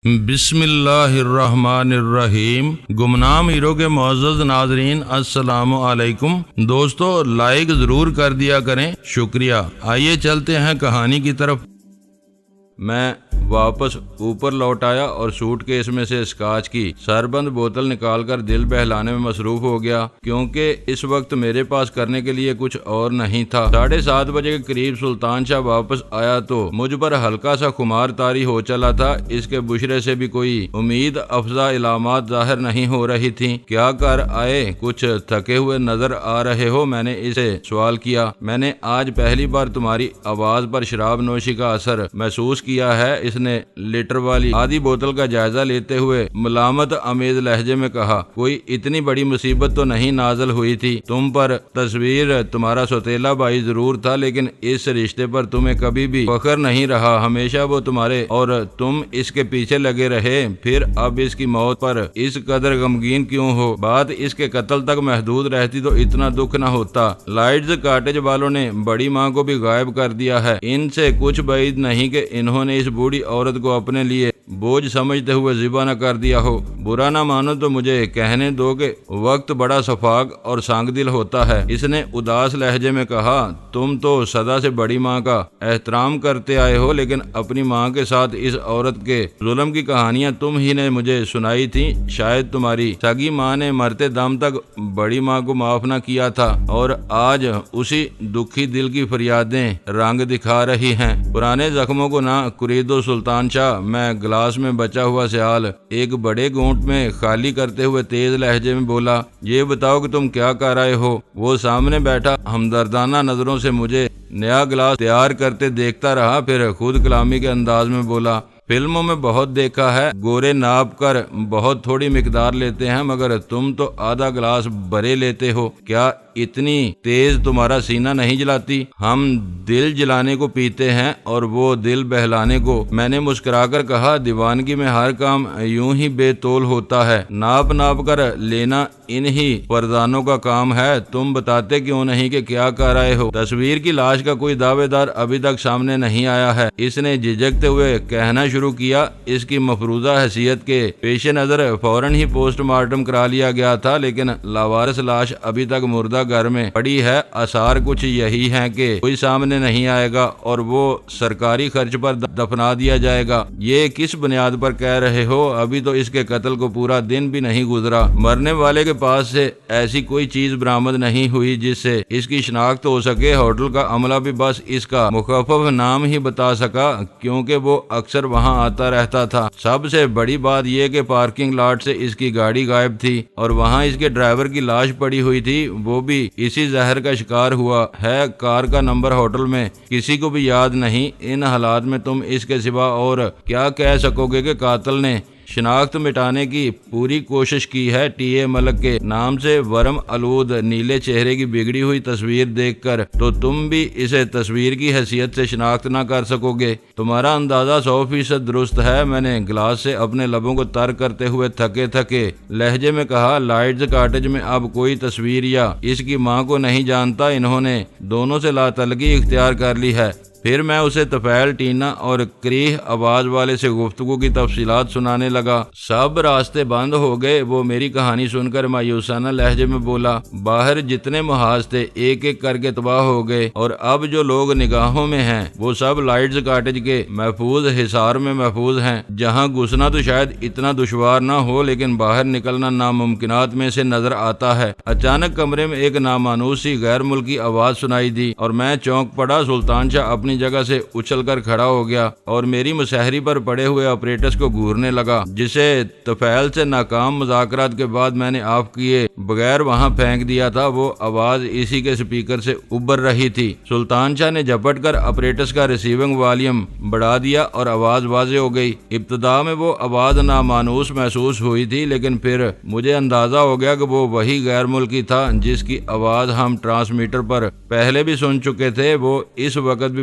بسم اللہ الرحمن الرحیم۔ گمنام ہیرو کے معزز ناظرین السلام علیکم۔ دوستو لائک ضرور کر دیا کریں، شکریہ۔ آئیے چلتے ہیں کہانی کی طرف۔ میں واپس اوپر لوٹ آیا اور سوٹ کیس میں سے اسکاچ کی سربند بوتل نکال کر دل بہلانے میں مصروف ہو گیا، کیونکہ اس وقت میرے پاس کرنے کے لیے کچھ اور نہیں تھا۔ 7:30 بجے کے قریب سلطان شاہ واپس آیا تو مجھ پر ہلکا سا خمار طاری ہو چلا تھا۔ اس کے بشرے سے بھی کوئی امید افزا علامات ظاہر نہیں ہو رہی تھیں۔ کیا کر آئے؟ کچھ تھکے ہوئے نظر آ رہے ہو، میں نے اسے سوال کیا۔ میں نے آج پہلی بار تمہاری آواز پر شراب نوشی کا اثر محسوس کیا ہے، اس نے لیٹر والی آدھی بوتل کا جائزہ لیتے ہوئے ملامت آمیز لہجے میں کہا۔ کوئی اتنی بڑی مصیبت تو نہیں نازل ہوئی تھی تم پر۔ تصویر تمہارا سوتیلا بھائی ضرور تھا، لیکن اس رشتے پر تمہیں کبھی بھی فخر نہیں رہا۔ ہمیشہ وہ تمہارے اور تم اس کے پیچھے لگے رہے۔ پھر اب اس کی موت پر اس قدر غمگین کیوں ہو؟ بات اس کے قتل تک محدود رہتی تو اتنا دکھ نہ ہوتا۔ لائٹز کاٹیج والوں نے بڑی ماں کو بھی غائب کر دیا ہے۔ ان سے کچھ بعید نہیں کہ انہوں نے اس بوڑھی عورت کو اپنے لیے بوجھ سمجھتے ہوئے ذبح نہ کر دیا ہو۔ برا نہ مانو تو مجھے کہنے دو کہ وقت بڑا شفاق اور سانگ دل ہوتا ہے، اس نے اداس لہجے میں کہا۔ تم تو سدا سے بڑی ماں کا احترام کرتے آئے ہو، لیکن اپنی ماں کے ساتھ اس عورت کے ظلم کی کہانیاں تم ہی نے مجھے سنائی تھی۔ شاید تمہاری سگی ماں نے مرتے دم تک بڑی ماں کو معاف نہ کیا تھا، اور آج اسی دکھی دل کی فریادیں رنگ دکھا رہی ہیں۔ پرانے زخموں کو نہ کریدو سلطان شاہ، میں گلاس میں بچا ہوا سیال ایک بڑے گھونٹ میں خالی کرتے ہوئے تیز لہجے میں بولا۔ یہ بتاؤ کہ تم کیا کر رہے ہو؟ وہ سامنے بیٹھا ہمدردانہ نظروں سے مجھے نیا گلاس تیار کرتے دیکھتا رہا، پھر خود کلامی کے انداز میں بولا۔ فلموں میں بہت دیکھا ہے، گورے ناپ کر بہت تھوڑی مقدار لیتے ہیں، مگر تم تو آدھا گلاس بھرے لیتے ہو۔ کیا اتنی تیز تمہارا سینہ نہیں جلاتی؟ ہم دل جلانے کو پیتے ہیں اور وہ دل بہلانے کو، میں نے مسکرا کر کہا۔ دیوانگی میں ہر کام یوں ہی بے تول ہوتا ہے، ناپ ناپ کر لینا انہی فرزانوں کا کام ہے۔ تم بتاتے کیوں نہیں کہ کیا کر رہے ہو؟ تصویر کی لاش کا کوئی دعوے دار ابھی تک سامنے نہیں آیا ہے، اس نے جھجکتے ہوئے کہنا شروع کیا۔ اس کی مفروضہ حیثیت کے پیش نظر فوراً ہی پوسٹ مارٹم کرا لیا گیا تھا، لیکن لاوارث لاش ابھی تک مردہ گھر میں پڑی ہے۔ آثار کچھ یہی ہیں کہ کوئی سامنے نہیں آئے گا اور وہ سرکاری خرچ پر دفنا دیا جائے گا۔ یہ کس بنیاد پر کہہ رہے ہو؟ ابھی تو اس کے قتل کو پورا دن بھی نہیں گزرا۔ مرنے والے کے پاس سے ایسی کوئی چیز برآمد نہیں ہوئی جس سے اس کی شناخت ہو سکے۔ ہوٹل کا عملہ بھی بس اس کا مخفف نام ہی بتا سکا، کیونکہ وہ اکثر وہاں آتا رہتا تھا۔ سب سے بڑی بات یہ کہ پارکنگ لاٹ سے اس کی گاڑی غائب تھی، اور وہاں اس کے ڈرائیور کی لاش پڑی ہوئی تھی، وہ بھی اسی زہر کا شکار ہوا ہے۔ کار کا نمبر ہوٹل میں کسی کو بھی یاد نہیں۔ ان حالات میں تم اس کے سوا اور کیا کہہ سکو گے کہ قاتل نے شناخت مٹانے کی پوری کوشش کی ہے۔ ٹی اے ملک کے نام سے ورم آلود نیلے چہرے کی بگڑی ہوئی تصویر دیکھ کر تو تم بھی اسے تصویر کی حیثیت سے شناخت نہ کر سکو گے۔ تمہارا اندازہ 100% درست ہے، میں نے گلاس سے اپنے لبوں کو تر کرتے ہوئے تھکے تھکے لہجے میں کہا۔ لائٹز کاٹیج میں اب کوئی تصویر یا اس کی ماں کو نہیں جانتا، انہوں نے دونوں سے لا تعلقی اختیار کر لی ہے۔ پھر میں اسے طفیل، ٹینا اور کریہ آواز والے سے گفتگو کی تفصیلات سنانے لگا۔ سب راستے بند ہو گئے، وہ میری کہانی سن کر مایوسانہ لہجے میں بولا۔ باہر جتنے محاذ تھے ایک ایک کر کے تباہ ہو گئے، اور اب جو لوگ نگاہوں میں ہیں وہ سب لائٹز کاٹیج کے محفوظ حصار میں محفوظ ہیں، جہاں گھسنا تو شاید اتنا دشوار نہ ہو، لیکن باہر نکلنا ناممکنات میں سے نظر آتا ہے۔ اچانک کمرے میں ایک نامانوس سی غیر ملکی آواز سنائی دی اور میں چونک پڑا۔ سلطان شاہ اپنی جگہ سے اچھل کر کھڑا ہو گیا اور میری مسہری پر پڑے ہوئے آپریٹرز کو گھورنے لگا، جسے طفیل سے ناکام مذاکرات کے بعد میں نے آف کیے بغیر وہاں پھینک دیا تھا۔ وہ آواز اسی کے سپیکر سے ابھر رہی تھی۔ سلطان شاہ نے جھپٹ کر آپریٹرز کا ریسیونگ والیوم بڑھا دیا اور آواز واضح ہو گئی۔ ابتدا میں وہ آواز نامانوس محسوس ہوئی تھی، لیکن پھر مجھے اندازہ ہو گیا کہ وہ وہی غیر ملکی تھا جس کی آواز ہم ٹرانسمیٹر پر پہلے بھی سن چکے تھے۔ وہ اس وقت بھی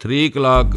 3 o'clock,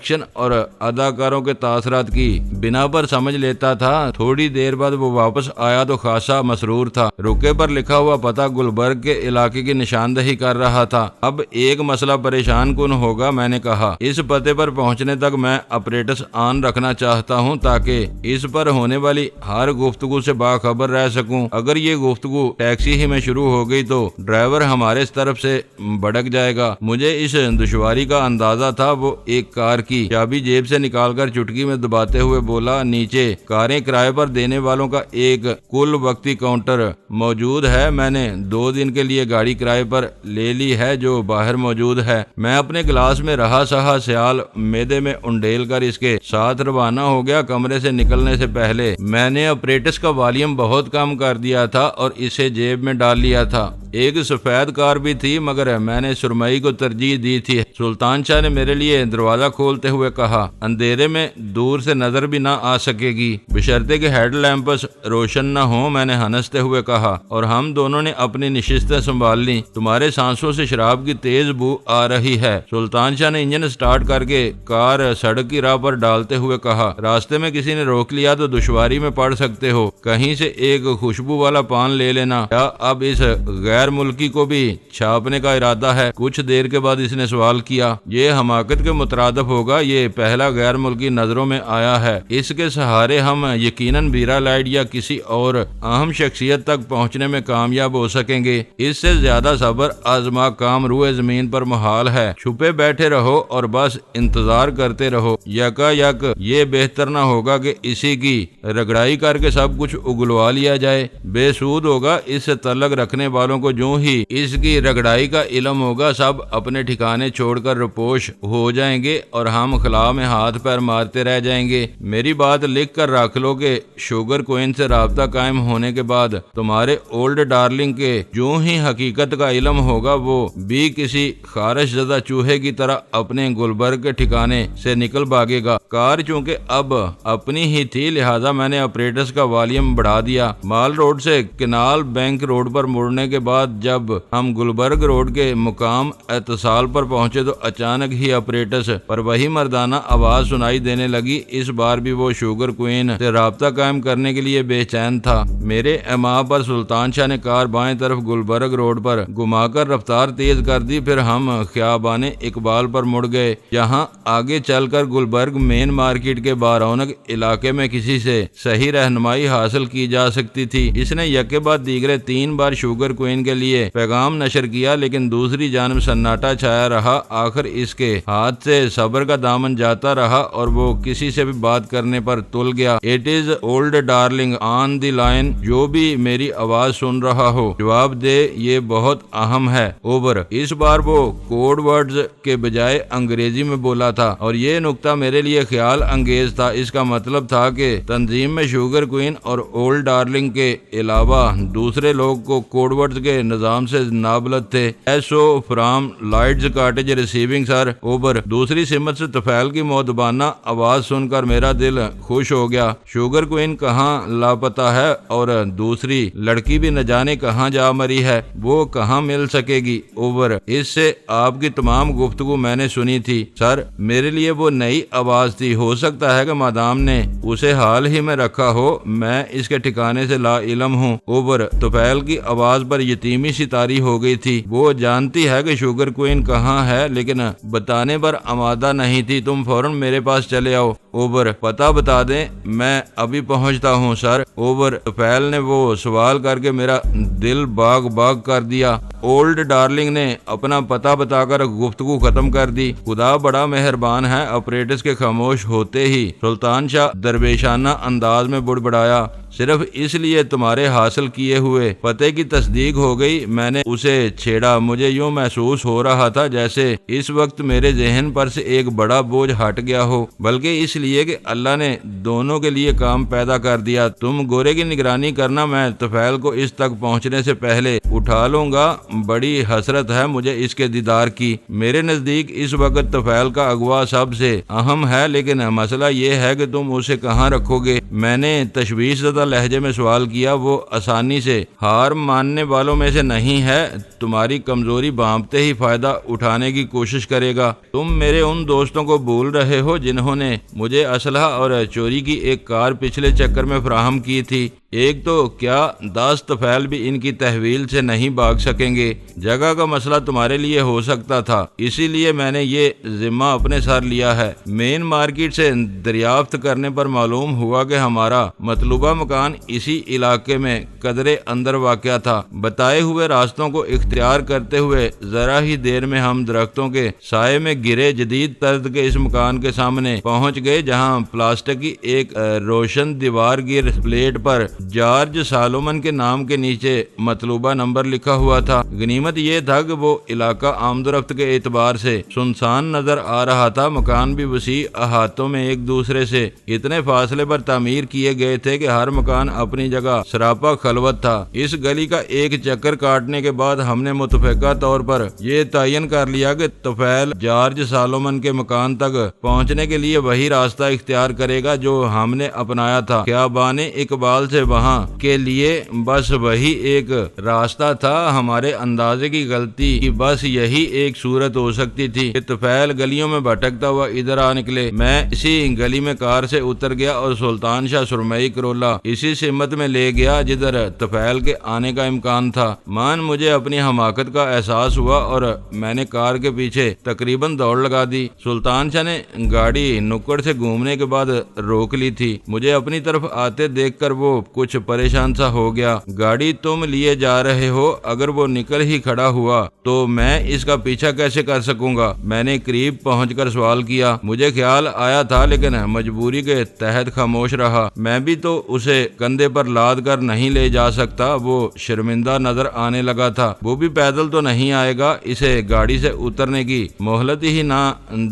ایکشن اور اداکاروں کے تاثرات کی بنا پر سمجھ لیتا تھا۔ تھوڑی دیر بعد وہ واپس آیا تو خاصا مسرور تھا۔ رکے پر لکھا ہوا پتہ گلبرگ کے علاقے کی نشاندہی کر رہا تھا۔ اب ایک مسئلہ پریشان کن ہوگا، میں نے کہا۔ اس پتے پر پہنچنے تک میں اپریٹس آن رکھنا چاہتا ہوں تاکہ اس پر ہونے والی ہر گفتگو سے باخبر رہ سکوں۔ اگر یہ گفتگو ٹیکسی ہی میں شروع ہو گئی تو ڈرائیور ہمارے طرف سے بھڑک جائے گا۔ مجھے اس دشواری کا اندازہ تھا۔ وہ ایک کار کی چابی جیب سے نکال کر چٹکی میں دباتے ہوئے بولا، نیچے کاریں کرائے پر دینے والوں کا ایک کل وقتی کاؤنٹر موجود ہے۔ میں نے 2 دن کے لیے گاڑی کرائے پر لے لی ہے جو باہر موجود ہے۔ میں اپنے گلاس میں رہا سہا سیال میدے میں انڈیل کر اس کے ساتھ روانہ ہو گیا۔ کمرے سے نکلنے سے پہلے میں نے اپریٹس کا والیوم بہت کم کر دیا تھا اور اسے جیب میں ڈال لیا تھا۔ ایک سفید کار بھی تھی مگر میں نے سرمئی کو ترجیح دی تھی۔ سلطان شاہ نے میرے لیے دروازہ کھولتے ہوئے کہا، اندھیرے میں دور سے نظر بھی نہ آ سکے گی بشرطے کہ ہیڈ لیمپس روشن نہ ہوں، میں نے ہنستے ہوئے کہا، اور ہم دونوں نے اپنی نشستیں سنبھال لی۔ تمہارے سانسوں سے شراب کی تیز بو آ رہی ہے۔ سلطان شاہ نے انجن سٹارٹ کر کے کار سڑک کی راہ پر ڈالتے ہوئے کہا، راستے میں کسی نے روک لیا تو دشواری میں پڑ سکتے ہو، کہیں سے ایک خوشبو والا پان لے لینا۔ کیا اب اس غیر ملکی کو بھی چھاپنے کا ارادہ ہے؟ کچھ دیر کے بعد اس نے سوال کیا۔ یہ حماقت کے مترادف ہوگا، یہ پہلا غیر ملکی نظروں میں آیا ہے۔ اس کے سہارے ہم یقیناً بیرا لائٹ یا کسی اور اہم شخصیت تک پہنچنے میں کامیاب ہو سکیں گے۔ اس سے زیادہ صبر آزما کام روئے زمین پر محال ہے۔ چھپے بیٹھے رہو اور بس انتظار کرتے رہو۔ یکا یک یہ بہتر نہ ہوگا کہ اسی کی رگڑائی کر کے سب کچھ اگلوا لیا جائے؟ بے سود ہوگا۔ اس سے تعلق رکھنے والوں کو جو ہی اس کی رگڑائی کا علم ہوگا سب اپنے ٹھکانے چھوڑ کر روپوش ہو جائیں گے اور ہم خلا میں ہاتھ پیر مارتے رہ جائیں گے۔ میری بات لکھ کر رکھ لو کہ شوگر کوئن سے رابطہ قائم ہونے کے بعد تمہارے اولڈ ڈارلنگ کے جو ہی حقیقت کا علم ہوگا وہ بھی کسی خارش زدہ چوہے کی طرح اپنے گلبرگ کے ٹھکانے سے نکل بھاگے گا۔ کار چونکہ اب اپنی ہی تھی لہذا میں نے اپریٹس کا والیوم بڑھا دیا۔ مال روڈ سے کنال بینک روڈ پر مڑنے کے بعد جب ہم گلبرگ روڈ کے مقام اتصال پر پہنچے تو اچانک ہی اپریٹس پر وہی مردانہ آواز سنائی دینے لگی۔ اس بار بھی وہ شوگر کوئن سے رابطہ قائم کرنے کے لیے بے چین تھا۔ میرے ایما پر سلطان شاہ نے کار بائیں طرف گلبرگ روڈ پر گھما کر رفتار تیز کر دی۔ پھر ہم خیابان اقبال پر مڑ گئے۔ یہاں آگے چل کر گلبرگ مین مارکیٹ کے بارونق علاقے میں کسی سے صحیح رہنمائی حاصل کی جا سکتی تھی۔ اس نے یکے بعد دیگرے 3 بار شوگر کوئن کے لیے پیغام نشر کیا لیکن دوسری جانب سناٹا چھایا رہا۔ آخر اس کے ہاتھ سے صبر کا دامن جاتا رہا اور وہ کسی سے بھی بات کرنے پر تل گیا۔ It is old darling on the line. جو بھی میری آواز سن رہا ہو جواب دے، یہ بہت اہم ہے، اوور۔ اس بار وہ کوڈ ورڈز کے بجائے انگریزی میں بولا تھا اور یہ نکتہ میرے لیے خیال انگیز تھا۔ اس کا مطلب تھا کہ تنظیم میں شوگر کوئن اور اولڈ ڈارلنگ کے علاوہ دوسرے لوگ کو کوڈ ورڈز کے نظام سے نابلد تھے۔ ایسو from lights cottage receiving sir, over. دوسری سمت سے طفیل کی مؤدبانہ آواز سن کر میرا دل خوش ہو گیا۔ شوگر کوئن کہاں لاپتہ ہے اور دوسری لڑکی بھی نہ جانے کہاں جا مری ہے، وہ کہاں مل سکے گی، اوور۔ اس سے آپ کی تمام گفتگو میں نے سنی تھی سر، میرے لیے وہ نئی آواز تھی۔ ہو سکتا ہے کہ مادام نے اسے حال ہی میں رکھا ہو، میں اس کے ٹھکانے سے لا علم ہوں، اوور۔ طفیل کی آواز پر یتیمی سی طاری ہو گئی تھی۔ وہ جانتی ہے کہ شوگر کوئن کہاں ہے لیکن بتانے پر آمادہ نہیں تھی۔ تم فوراً میرے پاس چلے آؤ، اوور۔ پتہ بتا دیں، میں ابھی پہنچتا ہوں سر، اوور۔ طفیل نے وہ سوال کر کے میرا دل باغ باغ کر دیا۔ اولڈ ڈارلنگ نے اپنا پتہ بتا کر گفتگو ختم کر دی۔ خدا بڑا مہربان ہے۔ اپریٹس کے خاموش ہوتے ہی سلطان شاہ درویشانہ انداز میں بڑبڑایا، صرف اس لیے تمہارے حاصل کیے ہوئے پتے کی تصدیق ہو گئی۔ میں نے اسے چھیڑا۔ مجھے یوں محسوس ہو رہا تھا جیسے اس وقت میرے ذہن پر سے ایک بڑا بوجھ ہٹ گیا ہو، بلکہ اس لیے کہ اللہ نے دونوں کے لیے کام پیدا کر دیا۔ تم گورے کی نگرانی کرنا، میں طفیل کو اس تک پہنچنے سے پہلے اٹھا لوں گا۔ بڑی حسرت ہے مجھے اس کے دیدار کی۔ میرے نزدیک اس وقت طفیل کا اغوا سب سے اہم ہے، لیکن مسئلہ یہ ہے کہ تم اسے کہاں رکھو گے۔ میں نے تشویش زدہ زدہ لہجے میں سوال کیا۔ وہ آسانی سے ہار ماننے والوں میں سے نہیں ہے، تمہاری کمزوری بھانپتے ہی فائدہ اٹھانے کی کوشش کرے گا۔ تم میرے ان دوستوں کو بھول رہے ہو جنہوں نے مجھے اسلحہ اور چوری کی ایک کار پچھلے چکر میں فراہم کی تھی۔ ایک تو کیا 10 طفیل بھی ان کی تحویل سے نہیں بھاگ سکیں گے۔ جگہ کا مسئلہ تمہارے لیے ہو سکتا تھا، اسی لیے میں نے یہ ذمہ اپنے سر لیا ہے۔ مین مارکیٹ سے دریافت کرنے پر معلوم ہوا کہ ہمارا مطلوبہ مکان اسی علاقے میں قدرے اندر واقع تھا۔ بتائے ہوئے راستوں کو اختیار کرتے ہوئے ذرا ہی دیر میں ہم درختوں کے سائے میں گرے جدید طرز کے اس مکان کے سامنے پہنچ گئے، جہاں پلاسٹک کی ایک روشن دیوار گیر پلیٹ پر جارج سالومن کے نام کے نیچے مطلوبہ نمبر لکھا ہوا تھا۔ غنیمت یہ تھا کہ وہ علاقہ آمد و رفت کے اعتبار سے سنسان نظر آ رہا تھا۔ مکان بھی وسیع احاطوں میں ایک دوسرے سے اتنے فاصلے پر تعمیر کیے گئے تھے کہ ہر مکان اپنی جگہ سراپا خلوت تھا۔ اس گلی کا ایک چکر کاٹنے کے بعد ہم نے متفقہ طور پر یہ تعین کر لیا کہ طفیل جارج سالومن کے مکان تک پہنچنے کے لیے وہی راستہ اختیار کرے گا جو ہم نے اپنایا تھا۔ خیابان اقبال سے وہاں کے لیے بس وہی ایک راستہ تھا۔ ہمارے اندازے کی غلطی کی بس یہی ایک صورت ہو سکتی تھی کہ طفیل گلیوں میں بھٹکتا ہوا ادھر آ نکلے۔ میں اسی گلی میں کار سے اتر گیا اور سلطان شاہ سرمئی کرولا اسی سمت میں لے گیا جدھر طفیل کے آنے کا امکان تھا۔ مجھے اپنی حماقت کا احساس ہوا اور میں نے کار کے پیچھے تقریباً دوڑ لگا دی۔ سلطان شاہ نے گاڑی نکڑ سے گھومنے کے بعد روک لی تھی۔ مجھے اپنی طرف آتے دیکھ کر وہ کچھ پریشان سا ہو گیا۔ گاڑی تم لیے جا رہے ہو، اگر وہ نکل ہی کھڑا ہوا تو میں اس کا پیچھا کیسے کر سکوں گا؟ میں نے قریب پہنچ کر سوال کیا۔ مجھے خیال آیا تھا لیکن مجبوری کے تحت خاموش رہا۔ میں بھی تو اسے کندھے پر لاد کر نہیں لے جا سکتا۔ وہ شرمندہ نظر آنے لگا تھا۔ وہ بھی پیدل تو نہیں آئے گا، اسے گاڑی سے اترنے کی مہلت ہی نہ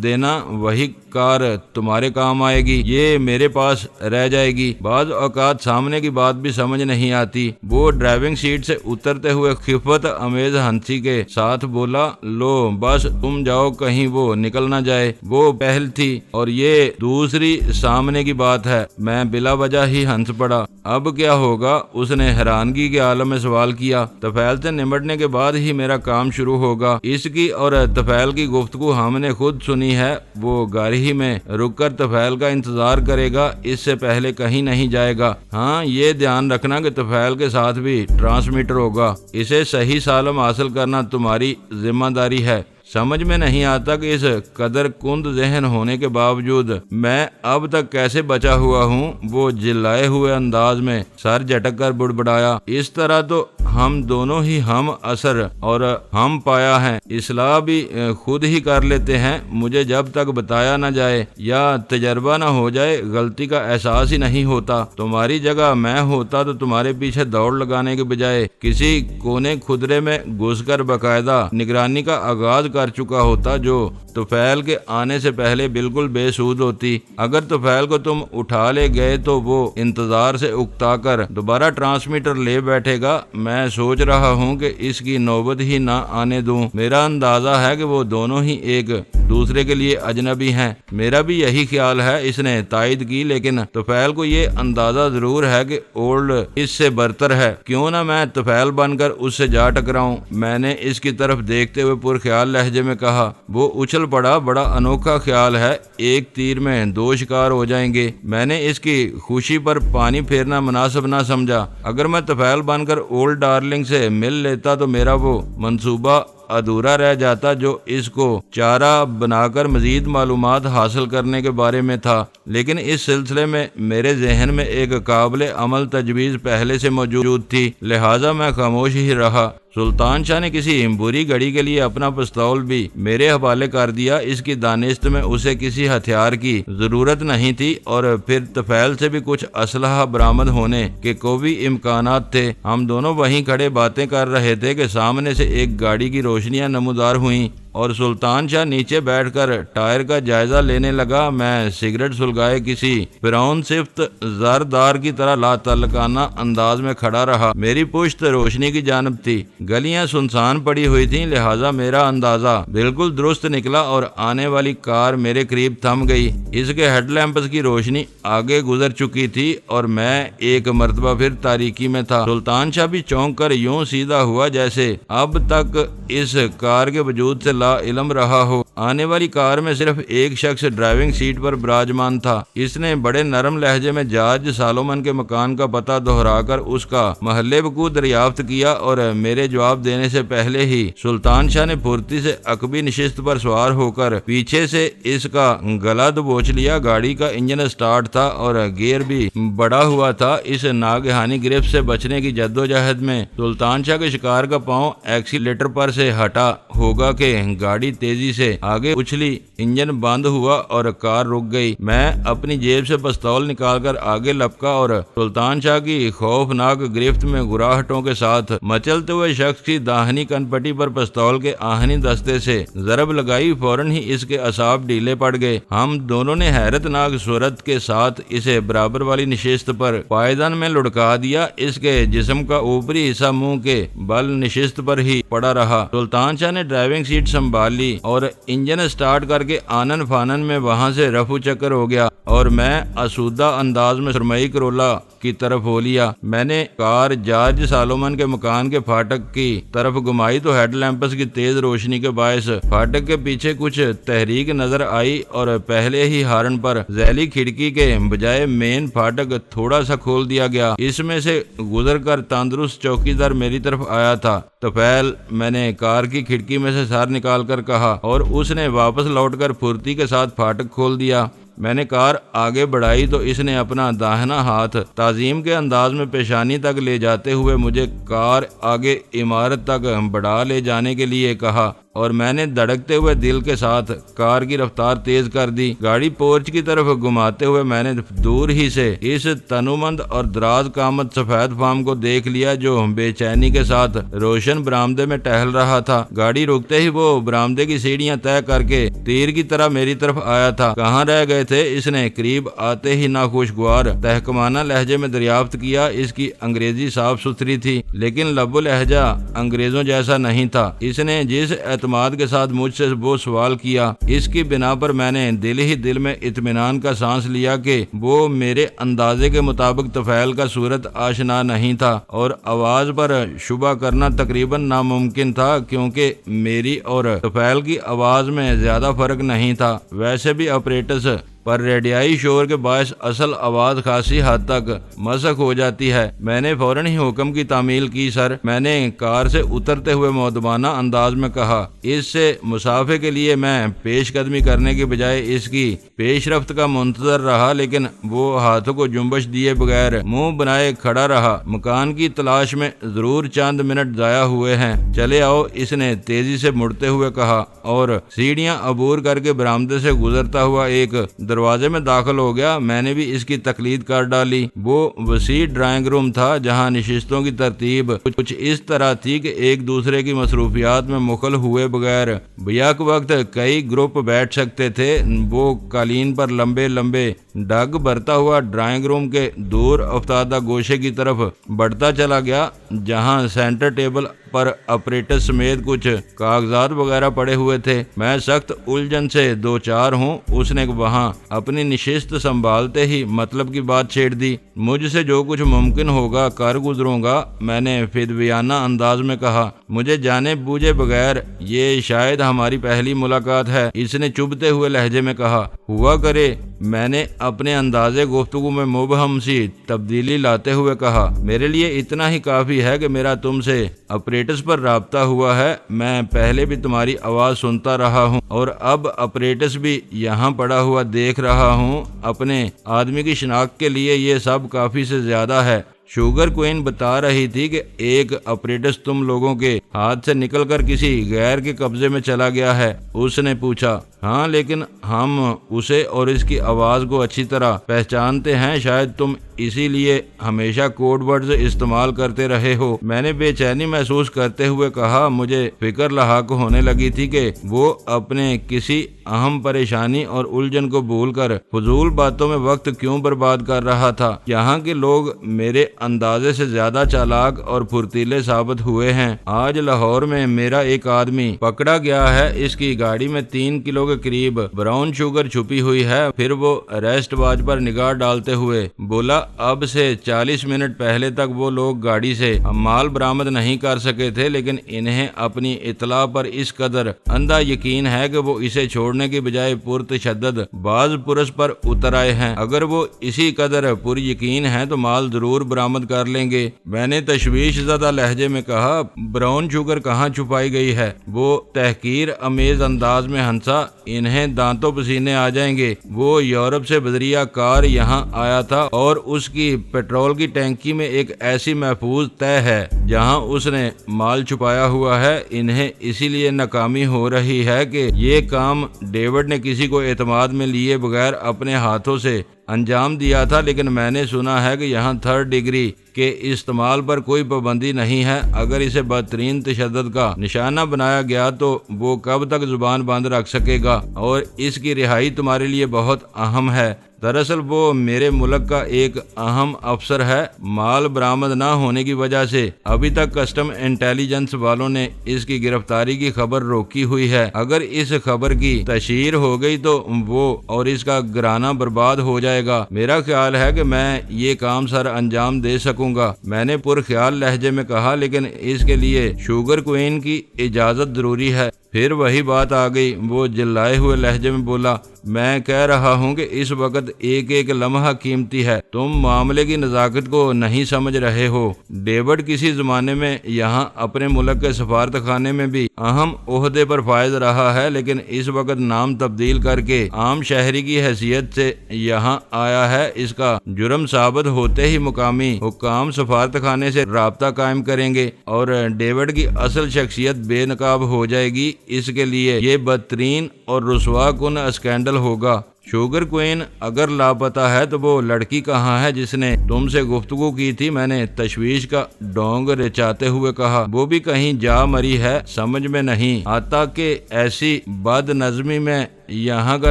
دینا، وہی کار تمہارے کام آئے گی، یہ میرے پاس رہ جائے گی۔ بعض اوقات سامنے کی بات بھی سمجھ نہیں آتی۔ وہ ڈرائیونگ سیٹ سے اترتے ہوئے خفت امیز ہنسی کے ساتھ بولا، لو بس تم جاؤ، کہیں وہ نکل نہ جائے۔ وہ پہل تھی اور یہ دوسری سامنے کی بات ہے۔ میں بلا وجہ ہی ہنس پڑا۔ اب کیا ہوگا؟ اس نے حیرانگی کے عالم میں سوال کیا۔ طفیل سے نمٹنے کے بعد ہی میرا کام شروع ہوگا۔ اس کی اور طفیل کی گفتگو ہم نے خود سنی ہے۔ وہ گاڑی ہی میں رک کر طفیل کا انتظار کرے گا، اس سے پہلے کہیں نہیں جائے گا۔ ہاں یہ دھیان رکھنا کہ طفیل کے ساتھ بھی ٹرانسمیٹر ہوگا، اسے صحیح سالم حاصل کرنا تمہاری ذمہ داری ہے۔ سمجھ میں نہیں آتا کہ اس قدر کند ذہن ہونے کے باوجود میں اب تک کیسے بچا ہوا ہوں۔ وہ جلائے ہوئے انداز میں سر جھٹک کر بڑبڑایا، اس طرح تو ہم دونوں ہی ہم اثر اور ہم پایا ہیں، اصلاح بھی خود ہی کر لیتے ہیں۔ مجھے جب تک بتایا نہ جائے یا تجربہ نہ ہو جائے غلطی کا احساس ہی نہیں ہوتا۔ تمہاری جگہ میں ہوتا تو تمہارے پیچھے دوڑ لگانے کے بجائے کسی کونے خدرے میں گھس کر باقاعدہ نگرانی کا آغاز کر چکا ہوتا، جو طفیل کے آنے سے پہلے بالکل بے سود ہوتی۔ اگر طفیل کو تم اٹھا لے گئے تو وہ انتظار سے اکتا کر دوبارہ ٹرانسمیٹر لے بیٹھے گا۔ میں سوچ رہا ہوں کہ اس کی نوبت ہی نہ آنے دوں۔ میرا اندازہ ہے کہ وہ دونوں ہی ایک دوسرے کے لیے اجنبی ہیں۔ میرا بھی یہی خیال ہے، اس نے تائید کی، لیکن طفیل کو یہ اندازہ ضرور ہے کہ اولڈ اس سے برتر ہے۔ کیوں نہ میں طفیل بن کر اس سے جا ٹکراؤں؟ میں نے اس کی طرف دیکھتے ہوئے پرخیال لہجے میں کہا۔ وہ اچھل پڑا، بڑا انوکھا خیال ہے، ایک تیر میں دو شکار ہو جائیں گے۔ میں نے اس کی خوشی پر پانی پھیرنا مناسب نہ سمجھا۔ اگر میں طفیل بن کر اولڈ ڈارلنگ سے مل لیتا تو میرا وہ منصوبہ ادھورا رہ جاتا جو اس کو چارہ بنا کر مزید معلومات حاصل کرنے کے بارے میں تھا، لیکن اس سلسلے میں میرے ذہن میں ایک قابل عمل تجویز پہلے سے موجود تھی، لہٰذا میں خاموش ہی رہا۔ سلطان شاہ نے کسی بری گھڑی کے لیے اپنا پستول بھی میرے حوالے کر دیا۔ اس کی دانست میں اسے کسی ہتھیار کی ضرورت نہیں تھی، اور پھر طفیل سے بھی کچھ اسلحہ برآمد ہونے کے قوی امکانات تھے۔ ہم دونوں وہیں کھڑے باتیں کر رہے تھے کہ سامنے سے ایک گاڑی کی روشنیاں نمودار ہوئیں۔ اور سلطان شاہ نیچے بیٹھ کر ٹائر کا جائزہ لینے لگا۔ میں سگریٹ سلگائے کسی فرعون صفت زردار کی طرح لا تعلقانہ انداز میں کھڑا رہا۔ میری پشت روشنی کی جانب تھی، گلیاں سنسان پڑی ہوئی تھیں، لہٰذا میرا اندازہ بالکل درست نکلا اور آنے والی کار میرے قریب تھم گئی۔ اس کے ہیڈ لیمپس کی روشنی آگے گزر چکی تھی اور میں ایک مرتبہ پھر تاریکی میں تھا۔ سلطان شاہ بھی چونک کر یوں سیدھا ہوا جیسے اب تک اس کار کے وجود سے لا علم رہا ہو۔ آنے والی کار میں صرف ایک شخص ڈرائیونگ سیٹ پر براجمان تھا۔ اس نے بڑے نرم لہجے میں جارج سالومن کے مکان کا پتہ دہرا کر اس کا محل وقوع دریافت کیا اور میرے جواب دینے سے پہلے ہی سلطان شاہ نے پھرتی سے عقبی نشست پر سوار ہو کر پیچھے سے اس کا گلا دبوچ لیا۔ گاڑی کا انجن سٹارٹ تھا اور گیئر بھی بڑا ہوا تھا۔ اس ناگہانی گرفت سے بچنے کی جدوجہد میں سلطان شاہ کے شکار کا پاؤں ایکسیلیٹر پر سے ہٹا ہوگا کہ گاڑی تیزی سے آگے اچھلی، انجن بند ہوا اور کار رک گئی۔ میں اپنی جیب سے پستول نکال کر آگے لپکا اور سلطان شاہ کی خوفناک گرفت میں گراہٹوں کے ساتھ مچلتے ہوئے شخص کی داہنی کن پٹی پر پستول کے آہنی دستے سے ضرب لگائی۔ فوراً ہی اس کے اعصاب ڈھیلے پڑ گئے۔ ہم دونوں نے حیرت ناک صورت کے ساتھ اسے برابر والی نشست پر پائیدان میں لڑکا دیا۔ اس کے جسم کا اوپری حصہ منہ کے بل نشست پر ہی پڑا رہا۔ سلطان شاہ نے ڈرائیونگ سیٹ سنبھال لی اور انجن سٹارٹ کر کے آنن فانن میں وہاں سے رفو چکر ہو گیا اور میں آسودہ انداز میں سرمئی کرولا کی طرف ہو لیا۔ میں نے کار جارج سالومن کے مکان کے فاٹک کی طرف گھمائی تو ہیڈ لیمپس کی تیز روشنی کے باعث فاٹک کے پیچھے کچھ تحریک نظر آئی اور پہلے ہی ہارن پر ذیلی کھڑکی کے بجائے مین فاٹک تھوڑا سا کھول دیا گیا۔ اس میں سے گزر کر تندرست چوکیدار میری طرف آیا تھا۔ طفیل، میں نے کار کی کھڑکی میں سے سر نکال کر کہا اور اس نے واپس لوٹ کر پھرتی کے ساتھ فاٹک کھول دیا۔ میں نے کار آگے بڑھائی تو اس نے اپنا داہنا ہاتھ تعظیم کے انداز میں پیشانی تک لے جاتے ہوئے مجھے کار آگے عمارت تک بڑھا لے جانے کے لیے کہا اور میں نے دھڑکتے ہوئے دل کے ساتھ کار کی رفتار تیز کر دی۔ گاڑی پورچ کی طرف گھماتے ہوئے میں نے دور ہی سے اس تنومند اور دراز قامت سفید فام کو دیکھ لیا جو بے چینی کے ساتھ روشن برآمدے میں ٹہل رہا تھا۔ گاڑی رکتے ہی وہ برآمدے کی سیڑھیاں طے کر کے تیر کی طرح میری طرف آیا تھا۔ کہاں رہ گئے تھے؟ اس نے قریب آتے ہی ناخوشگوار تحکمانہ لہجے میں دریافت کیا۔ اس کی انگریزی صاف ستھری تھی لیکن لب و لہجہ انگریزوں جیسا نہیں تھا۔ اس نے جس اعتماد کے ساتھ مجھ سے وہ سوال کیا، اس کی بنا پر میں نے دل ہی دل میں اطمینان کا سانس لیا کہ وہ میرے اندازے کے مطابق طفیل کا صورت آشنا نہیں تھا اور آواز پر شبہ کرنا تقریباً ناممکن تھا کیونکہ میری اور طفیل کی آواز میں زیادہ فرق نہیں تھا۔ ویسے بھی آپریٹس پر ریڈیائی شور کے باعث اصل آواز خاصی حد تک مسخ ہو جاتی ہے۔ میں نے فوراً ہی حکم کی تعمیل کی۔ سر، میں نے کار سے اترتے ہوئے مؤدبانہ انداز میں کہا۔ اس سے مسافے کے لیے میں پیش قدمی کرنے کے بجائے اس کی پیش رفت کا منتظر رہا لیکن وہ ہاتھوں کو جنبش دیے بغیر منہ بنائے کھڑا رہا۔ مکان کی تلاش میں ضرور چند منٹ ضائع ہوئے ہیں، چلے آؤ، اس نے تیزی سے مڑتے ہوئے کہا اور سیڑھیاں عبور کر کے برآمدے سے گزرتا ہوا ایک دروازے میں داخل ہو گیا۔ میں نے بھی اس کی تقلید کر ڈالی۔ وہ وسیع ڈرائنگ روم تھا جہاں نشستوں کی ترتیب کچھ اس طرح تھی کہ ایک دوسرے کی مصروفیات میں مخل ہوئے بغیر بیک وقت کئی گروپ بیٹھ سکتے تھے۔ وہ قالین پر لمبے لمبے ڈگ بھرتا ہوا ڈرائنگ روم کے دور افتادہ گوشے کی طرف بڑھتا چلا گیا جہاں سینٹر ٹیبل پر آپریٹر سمیت کچھ کاغذات وغیرہ پڑے ہوئے تھے۔ میں سخت الجھن سے دوچار ہوں۔ اس نے وہاں اپنی نشست سنبھالتے ہی مطلب کی بات چھیڑ دی۔ مجھ سے جو کچھ ممکن ہوگا کر گزروں گا، میں نے فدویانہ انداز میں کہا، مجھے جانے بوجھے بغیر۔ یہ شاید ہماری پہلی ملاقات ہے، اس نے چبھتے ہوئے لہجے میں کہا۔ ہوا کرے، میں نے اپنے اندازے گفتگو میں مبہم سی تبدیلی لاتے ہوئے کہا۔ میرے لیے اتنا ہی کافی ہے کہ میرا تم سے آپریٹس پر رابطہ ہوا ہے۔ میں پہلے بھی تمہاری آواز سنتا رہا ہوں اور اب آپریٹس بھی یہاں پڑا ہوا دیکھ رہا ہوں۔ اپنے آدمی کی شناخت کے لیے یہ سب کافی سے زیادہ ہے۔ شوگر کوئن بتا رہی تھی کہ ایک آپریٹس تم لوگوں کے ہاتھ سے نکل کر کسی غیر کے قبضے میں چلا گیا ہے۔ اس نے پوچھا۔ ہاں، لیکن ہم اسے اور اس کی آواز کو اچھی طرح پہچانتے ہیں۔ شاید تم اسی لیے ہمیشہ کوڈ ورڈز استعمال کرتے رہے ہو؟ میں نے بے چینی محسوس کرتے ہوئے کہا۔ مجھے فکر لاحق ہونے لگی تھی کہ وہ اپنے کسی اہم پریشانی اور الجھن کو بھول کر فضول باتوں میں وقت کیوں برباد کر رہا تھا۔ یہاں کے لوگ میرے اندازے سے زیادہ چالاک اور پھرتیلے ثابت ہوئے ہیں۔ آج لاہور میں میرا ایک آدمی پکڑا گیا ہے، اس کی گاڑی میں 3 کلو کے قریب براؤن شوگر چھپی ہوئی ہے۔ پھر وہ ریسٹ واچ پر نگاہ ڈالتے ہوئے بولا، اب سے 40 منٹ پہلے تک وہ لوگ گاڑی سے مال برآمد نہیں کر سکے تھے، لیکن انہیں اپنی اطلاع پر اس قدر اندھا یقین ہے کہ وہ اسے چھوڑنے کی بجائے پرتشدد باز پرس پر اتر آئے ہیں۔ اگر وہ اسی قدر پر یقین ہیں تو مال ضرور برآمد کر لیں گے۔ میں نے تشویش زدہ لہجے میں کہا، براؤن شوگر کہاں چھپائی گئی ہے؟ وہ تحقیر امیز انداز میں ہنسا، انہیں دانتوں پسینے آ جائیں گے۔ وہ یورپ سے بذریعہ کار یہاں آیا تھا اور اس کی پیٹرول کی ٹینکی میں ایک ایسی محفوظ تہہ ہے جہاں اس نے مال چھپایا ہوا ہے۔ انہیں اسی لیے ناکامی ہو رہی ہے کہ یہ کام ڈیوڈ نے کسی کو اعتماد میں لیے بغیر اپنے ہاتھوں سے انجام دیا تھا، لیکن میں نے سنا ہے کہ یہاں 3rd ڈگری کے استعمال پر کوئی پابندی نہیں ہے۔ اگر اسے بدترین تشدد کا نشانہ بنایا گیا تو وہ کب تک زبان بند رکھ سکے گا؟ اور اس کی رہائی تمہارے لیے بہت اہم ہے۔ دراصل وہ میرے ملک کا ایک اہم افسر ہے۔ مال برآمد نہ ہونے کی وجہ سے ابھی تک کسٹم انٹیلیجنس والوں نے اس کی گرفتاری کی خبر روکی ہوئی ہے۔ اگر اس خبر کی تشہیر ہو گئی تو وہ اور اس کا گھرانہ برباد ہو جائے گا۔ میرا خیال ہے کہ میں یہ کام سر انجام دے سکوں گا، میں نے پرخیال لہجے میں کہا، لیکن اس کے لیے شوگر کوئین کی اجازت ضروری ہے۔ پھر وہی بات آ گئی۔ وہ جلائے ہوئے لہجے میں بولا، میں کہہ رہا ہوں کہ اس وقت ایک ایک لمحہ قیمتی ہے۔ تم معاملے کی نزاکت کو نہیں سمجھ رہے ہو۔ ڈیوڈ کسی زمانے میں یہاں اپنے ملک کے سفارت خانے میں بھی اہم عہدے پر فائز رہا ہے، لیکن اس وقت نام تبدیل کر کے عام شہری کی حیثیت سے یہاں آیا ہے۔ اس کا جرم ثابت ہوتے ہی مقامی حکام سفارت خانے سے رابطہ قائم کریں گے اور ڈیوڈ کی اصل شخصیت بے نقاب ہو جائے گی۔ اس کے لیے یہ بدترین اور رسوا کن اسکینڈل ہوگا۔ شوگر کوئین اگر لاپتہ ہے تو وہ لڑکی کہاں ہے جس نے تم سے گفتگو کی تھی؟ میں نے تشویش کا ڈونگ رچاتے ہوئے کہا۔ وہ بھی کہیں جا مری ہے، سمجھ میں نہیں آتا کہ ایسی بد نظمی میں یہاں کا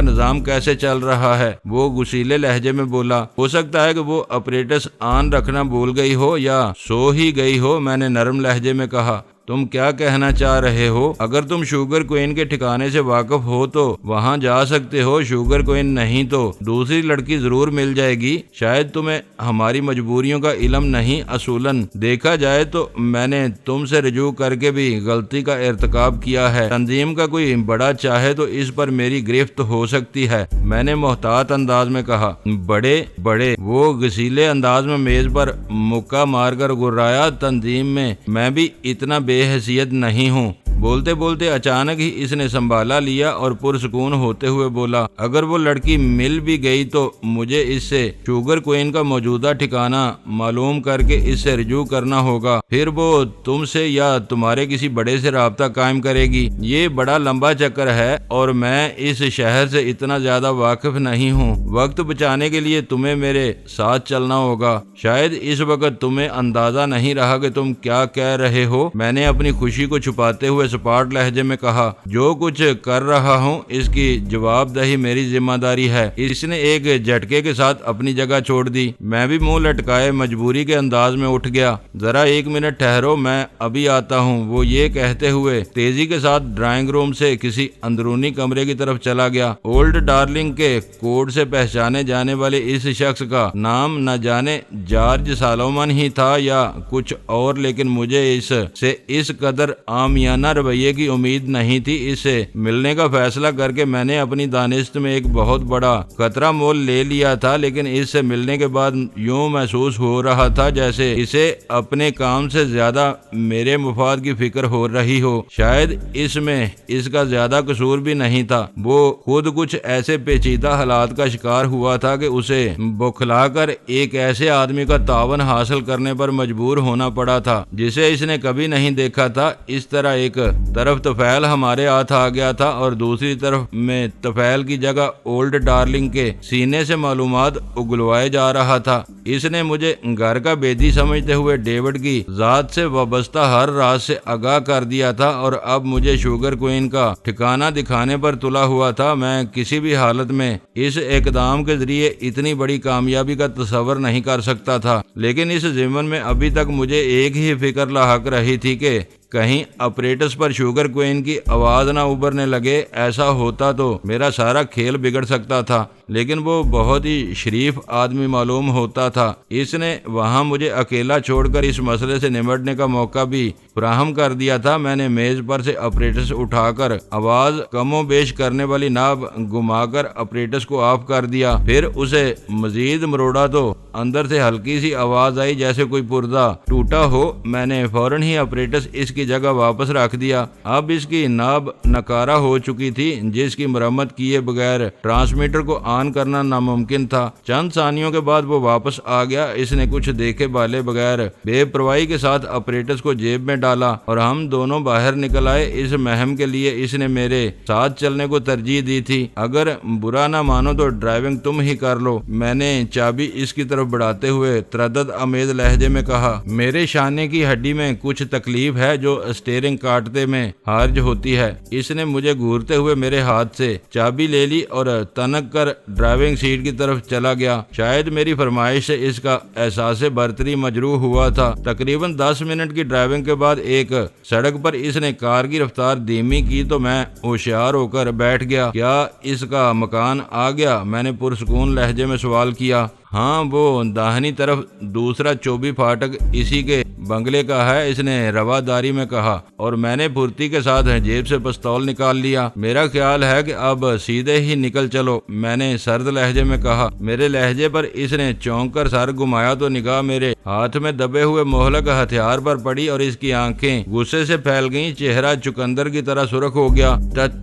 نظام کیسے چل رہا ہے۔ وہ غصیلے لہجے میں بولا، ہو سکتا ہے کہ وہ اپریٹس آن رکھنا بھول گئی ہو یا سو ہی گئی ہو۔ میں نے نرم لہجے میں کہا، تم کیا کہنا چاہ رہے ہو؟ اگر تم شوگر کوئین کے ٹھکانے سے واقف ہو تو وہاں جا سکتے ہو، شوگر کوئین نہیں تو دوسری لڑکی ضرور مل جائے گی۔ شاید تمہیں ہماری مجبوریوں کا علم نہیں، اصولاً دیکھا جائے تو میں نے تم سے رجوع کر کے بھی غلطی کا ارتکاب کیا ہے۔ تنظیم کا کوئی بڑا چاہے تو اس پر میری گرفت ہو سکتی ہے، میں نے محتاط انداز میں کہا۔ بڑے وہ غصیلے انداز میں میز پر مکہ مار کر گرایا، تنظیم میں میں بھی اتنا بے حیثیت نہیں ہوں۔ بولتے بولتے اچانک ہی اس نے سنبھالا لیا اور پرسکون ہوتے ہوئے بولا، اگر وہ لڑکی مل بھی گئی تو مجھے اس سے شوگر کوئین کا موجودہ ٹھکانہ معلوم کر کے اس سے رجوع کرنا ہوگا، پھر وہ تم سے یا تمہارے کسی بڑے سے رابطہ قائم کرے گی۔ یہ بڑا لمبا چکر ہے اور میں اس شہر سے اتنا زیادہ واقف نہیں ہوں۔ وقت بچانے کے لیے تمہیں میرے ساتھ چلنا ہوگا۔ شاید اس وقت تمہیں اندازہ نہیں رہا کہ تم کیا کہہ رہے ہو، میں نے اپنی خوشی کو چھپاتے ہوئے سپاٹ لہجے میں کہا۔ جو کچھ کر رہا ہوں اس کی جواب دہی میری ذمہ داری ہے۔ اس نے ایک جھٹکے کے ساتھ اپنی جگہ چھوڑ دی۔ میں بھی منہ لٹکائے مجبوری کے انداز میں اٹھ گیا۔ ذرا 1 منٹ ٹھہرو، میں ابھی آتا ہوں، وہ یہ کہتے ہوئے تیزی کے ساتھ ڈرائنگ روم سے کسی اندرونی کمرے کی طرف چلا گیا۔ اولڈ ڈارلنگ کے کوڈ سے پہچانے جانے والے اس شخص کا نام نہ جانے جارج سالومن ہی تھا یا کچھ اور، لیکن مجھے اس سے اس قدر عامیانہ رویے کی امید نہیں تھی۔ اس سے ملنے کا فیصلہ کر کے میں نے اپنی دانست میں ایک بہت بڑا خطرہ مول لے لیا تھا، لیکن اس سے ملنے کے بعد یوں محسوس ہو رہا تھا جیسے اسے اپنے کام سے زیادہ میرے مفاد کی فکر ہو رہی ہو۔ شاید اس میں اس کا زیادہ قصور بھی نہیں تھا، وہ خود کچھ ایسے پیچیدہ حالات کا شکار ہوا تھا کہ اسے بوکھلا کر ایک ایسے آدمی کا تعاون حاصل کرنے پر مجبور ہونا پڑا تھا جسے اس نے کبھی نہیں دیکھا تھا۔ اس طرح ایک طرف طفیل ہمارے ہاتھ آ گیا تھا اور دوسری طرف میں طفیل کی جگہ اولڈ ڈارلنگ کے سینے سے معلومات اگلوائے جا رہا تھا۔ اس نے مجھے گھر کا بیدی سمجھتے ہوئے ڈیوڈ کی ذات سے وابستہ ہر راز سے آگاہ کر دیا تھا اور اب مجھے شوگر کوئن کا ٹھکانہ دکھانے پر تلا ہوا تھا۔ میں کسی بھی حالت میں اس اقدام کے ذریعے اتنی بڑی کامیابی کا تصور نہیں کر سکتا تھا، لیکن اس ضمن میں ابھی تک مجھے ایک ہی فکر لاحق رہی تھی کہ کہیں اپریٹس پر شوگر کوئن کی آواز نہ ابھرنے لگے۔ ایسا ہوتا تو میرا سارا کھیل بگڑ سکتا تھا، لیکن وہ بہت ہی شریف آدمی معلوم ہوتا تھا۔ اس نے وہاں مجھے اکیلا چھوڑ کر اس مسئلے سے نمٹنے کا موقع بھی فراہم کر دیا تھا۔ میں نے میز پر سے اپریٹس اٹھا کر آواز کم و بیش کرنے والی ناب گھما کر اپریٹس کو آف کر دیا، پھر اسے مزید مروڑا تو اندر سے ہلکی سی آواز آئی جیسے کوئی پردہ ٹوٹا ہو۔ میں نے فوراً ہی اپریٹس اس کی جگہ واپس رکھ دیا۔ اب اس کی ناب نکارہ ہو چکی تھی، جس کی مرمت کیے بغیر ٹرانسمیٹر کو آن کرنا ناممکن تھا۔ چند ثانیوں کے بعد وہ واپس آ گیا۔ اس نے کچھ دیکھے بالے بغیر بے پرواہی کے ساتھ اپریٹس کو جیب میں ڈالا اور ہم دونوں باہر نکل آئے۔ اس مہم کے لیے اس نے میرے ساتھ چلنے کو ترجیح دی تھی۔ اگر برا نہ مانو تو ڈرائیونگ تم ہی کر لو، میں نے چابی اس کی طرف بڑھاتے ہوئے تردد آمیز لہجے میں کہا۔ میرے شانے کی ہڈی میں کچھ تکلیف ہے جو اسٹیئرنگ کاٹتے میں حارج ہوتی ہے۔ اس نے مجھے گھورتے ہوئے میرے ہاتھ سے چابی لے لی اور تنک کر ڈرائیونگ سیٹ کی طرف چلا گیا۔ شاید میری فرمائش سے اس کا احساس برتری مجروح ہوا تھا۔ تقریباً 10 منٹ کی ڈرائیونگ کے بعد ایک سڑک پر اس نے کار کی رفتار دھیمی کی تو میں ہوشیار ہو کر بیٹھ گیا۔ کیا اس کا مکان آ گیا؟ میں نے پرسکون لہجے میں سوال کیا۔ ہاں، وہ داہنی طرف دوسرا چوبی پھاٹک اسی کے بنگلے کا ہے، اس نے رواداری میں کہا، اور میں نے پھرتی کے ساتھ جیب سے پستول نکال لیا۔ میرا خیال ہے کہ اب سیدھے ہی نکل چلو، میں نے سرد لہجے میں کہا۔ میرے لہجے پر اس نے چونک کر سر گھمایا تو نگاہ میرے ہاتھ میں دبے ہوئے مہلک ہتھیار پر پڑی اور اس کی آنکھیں غصے سے پھیل گئیں۔ چہرہ چکندر کی طرح سرخ ہو گیا۔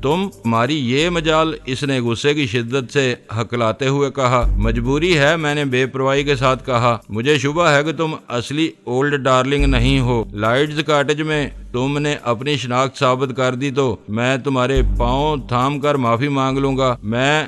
تمہاری یہ مجال، اس نے غصے کی شدت سے ہکلاتے ہوئے کہا۔ مجبوری ہے، میں نے بے پرواہی کے ساتھ کہا۔ مجھے شبہ ہے کہ تم اصلی اولڈ ڈارلنگ نہیں ہو۔ لائٹز کاٹیج میں تم نے اپنی شناخت ثابت کر دی تو میں تمہارے پاؤں تھام کر معافی مانگ لوں گا۔ میں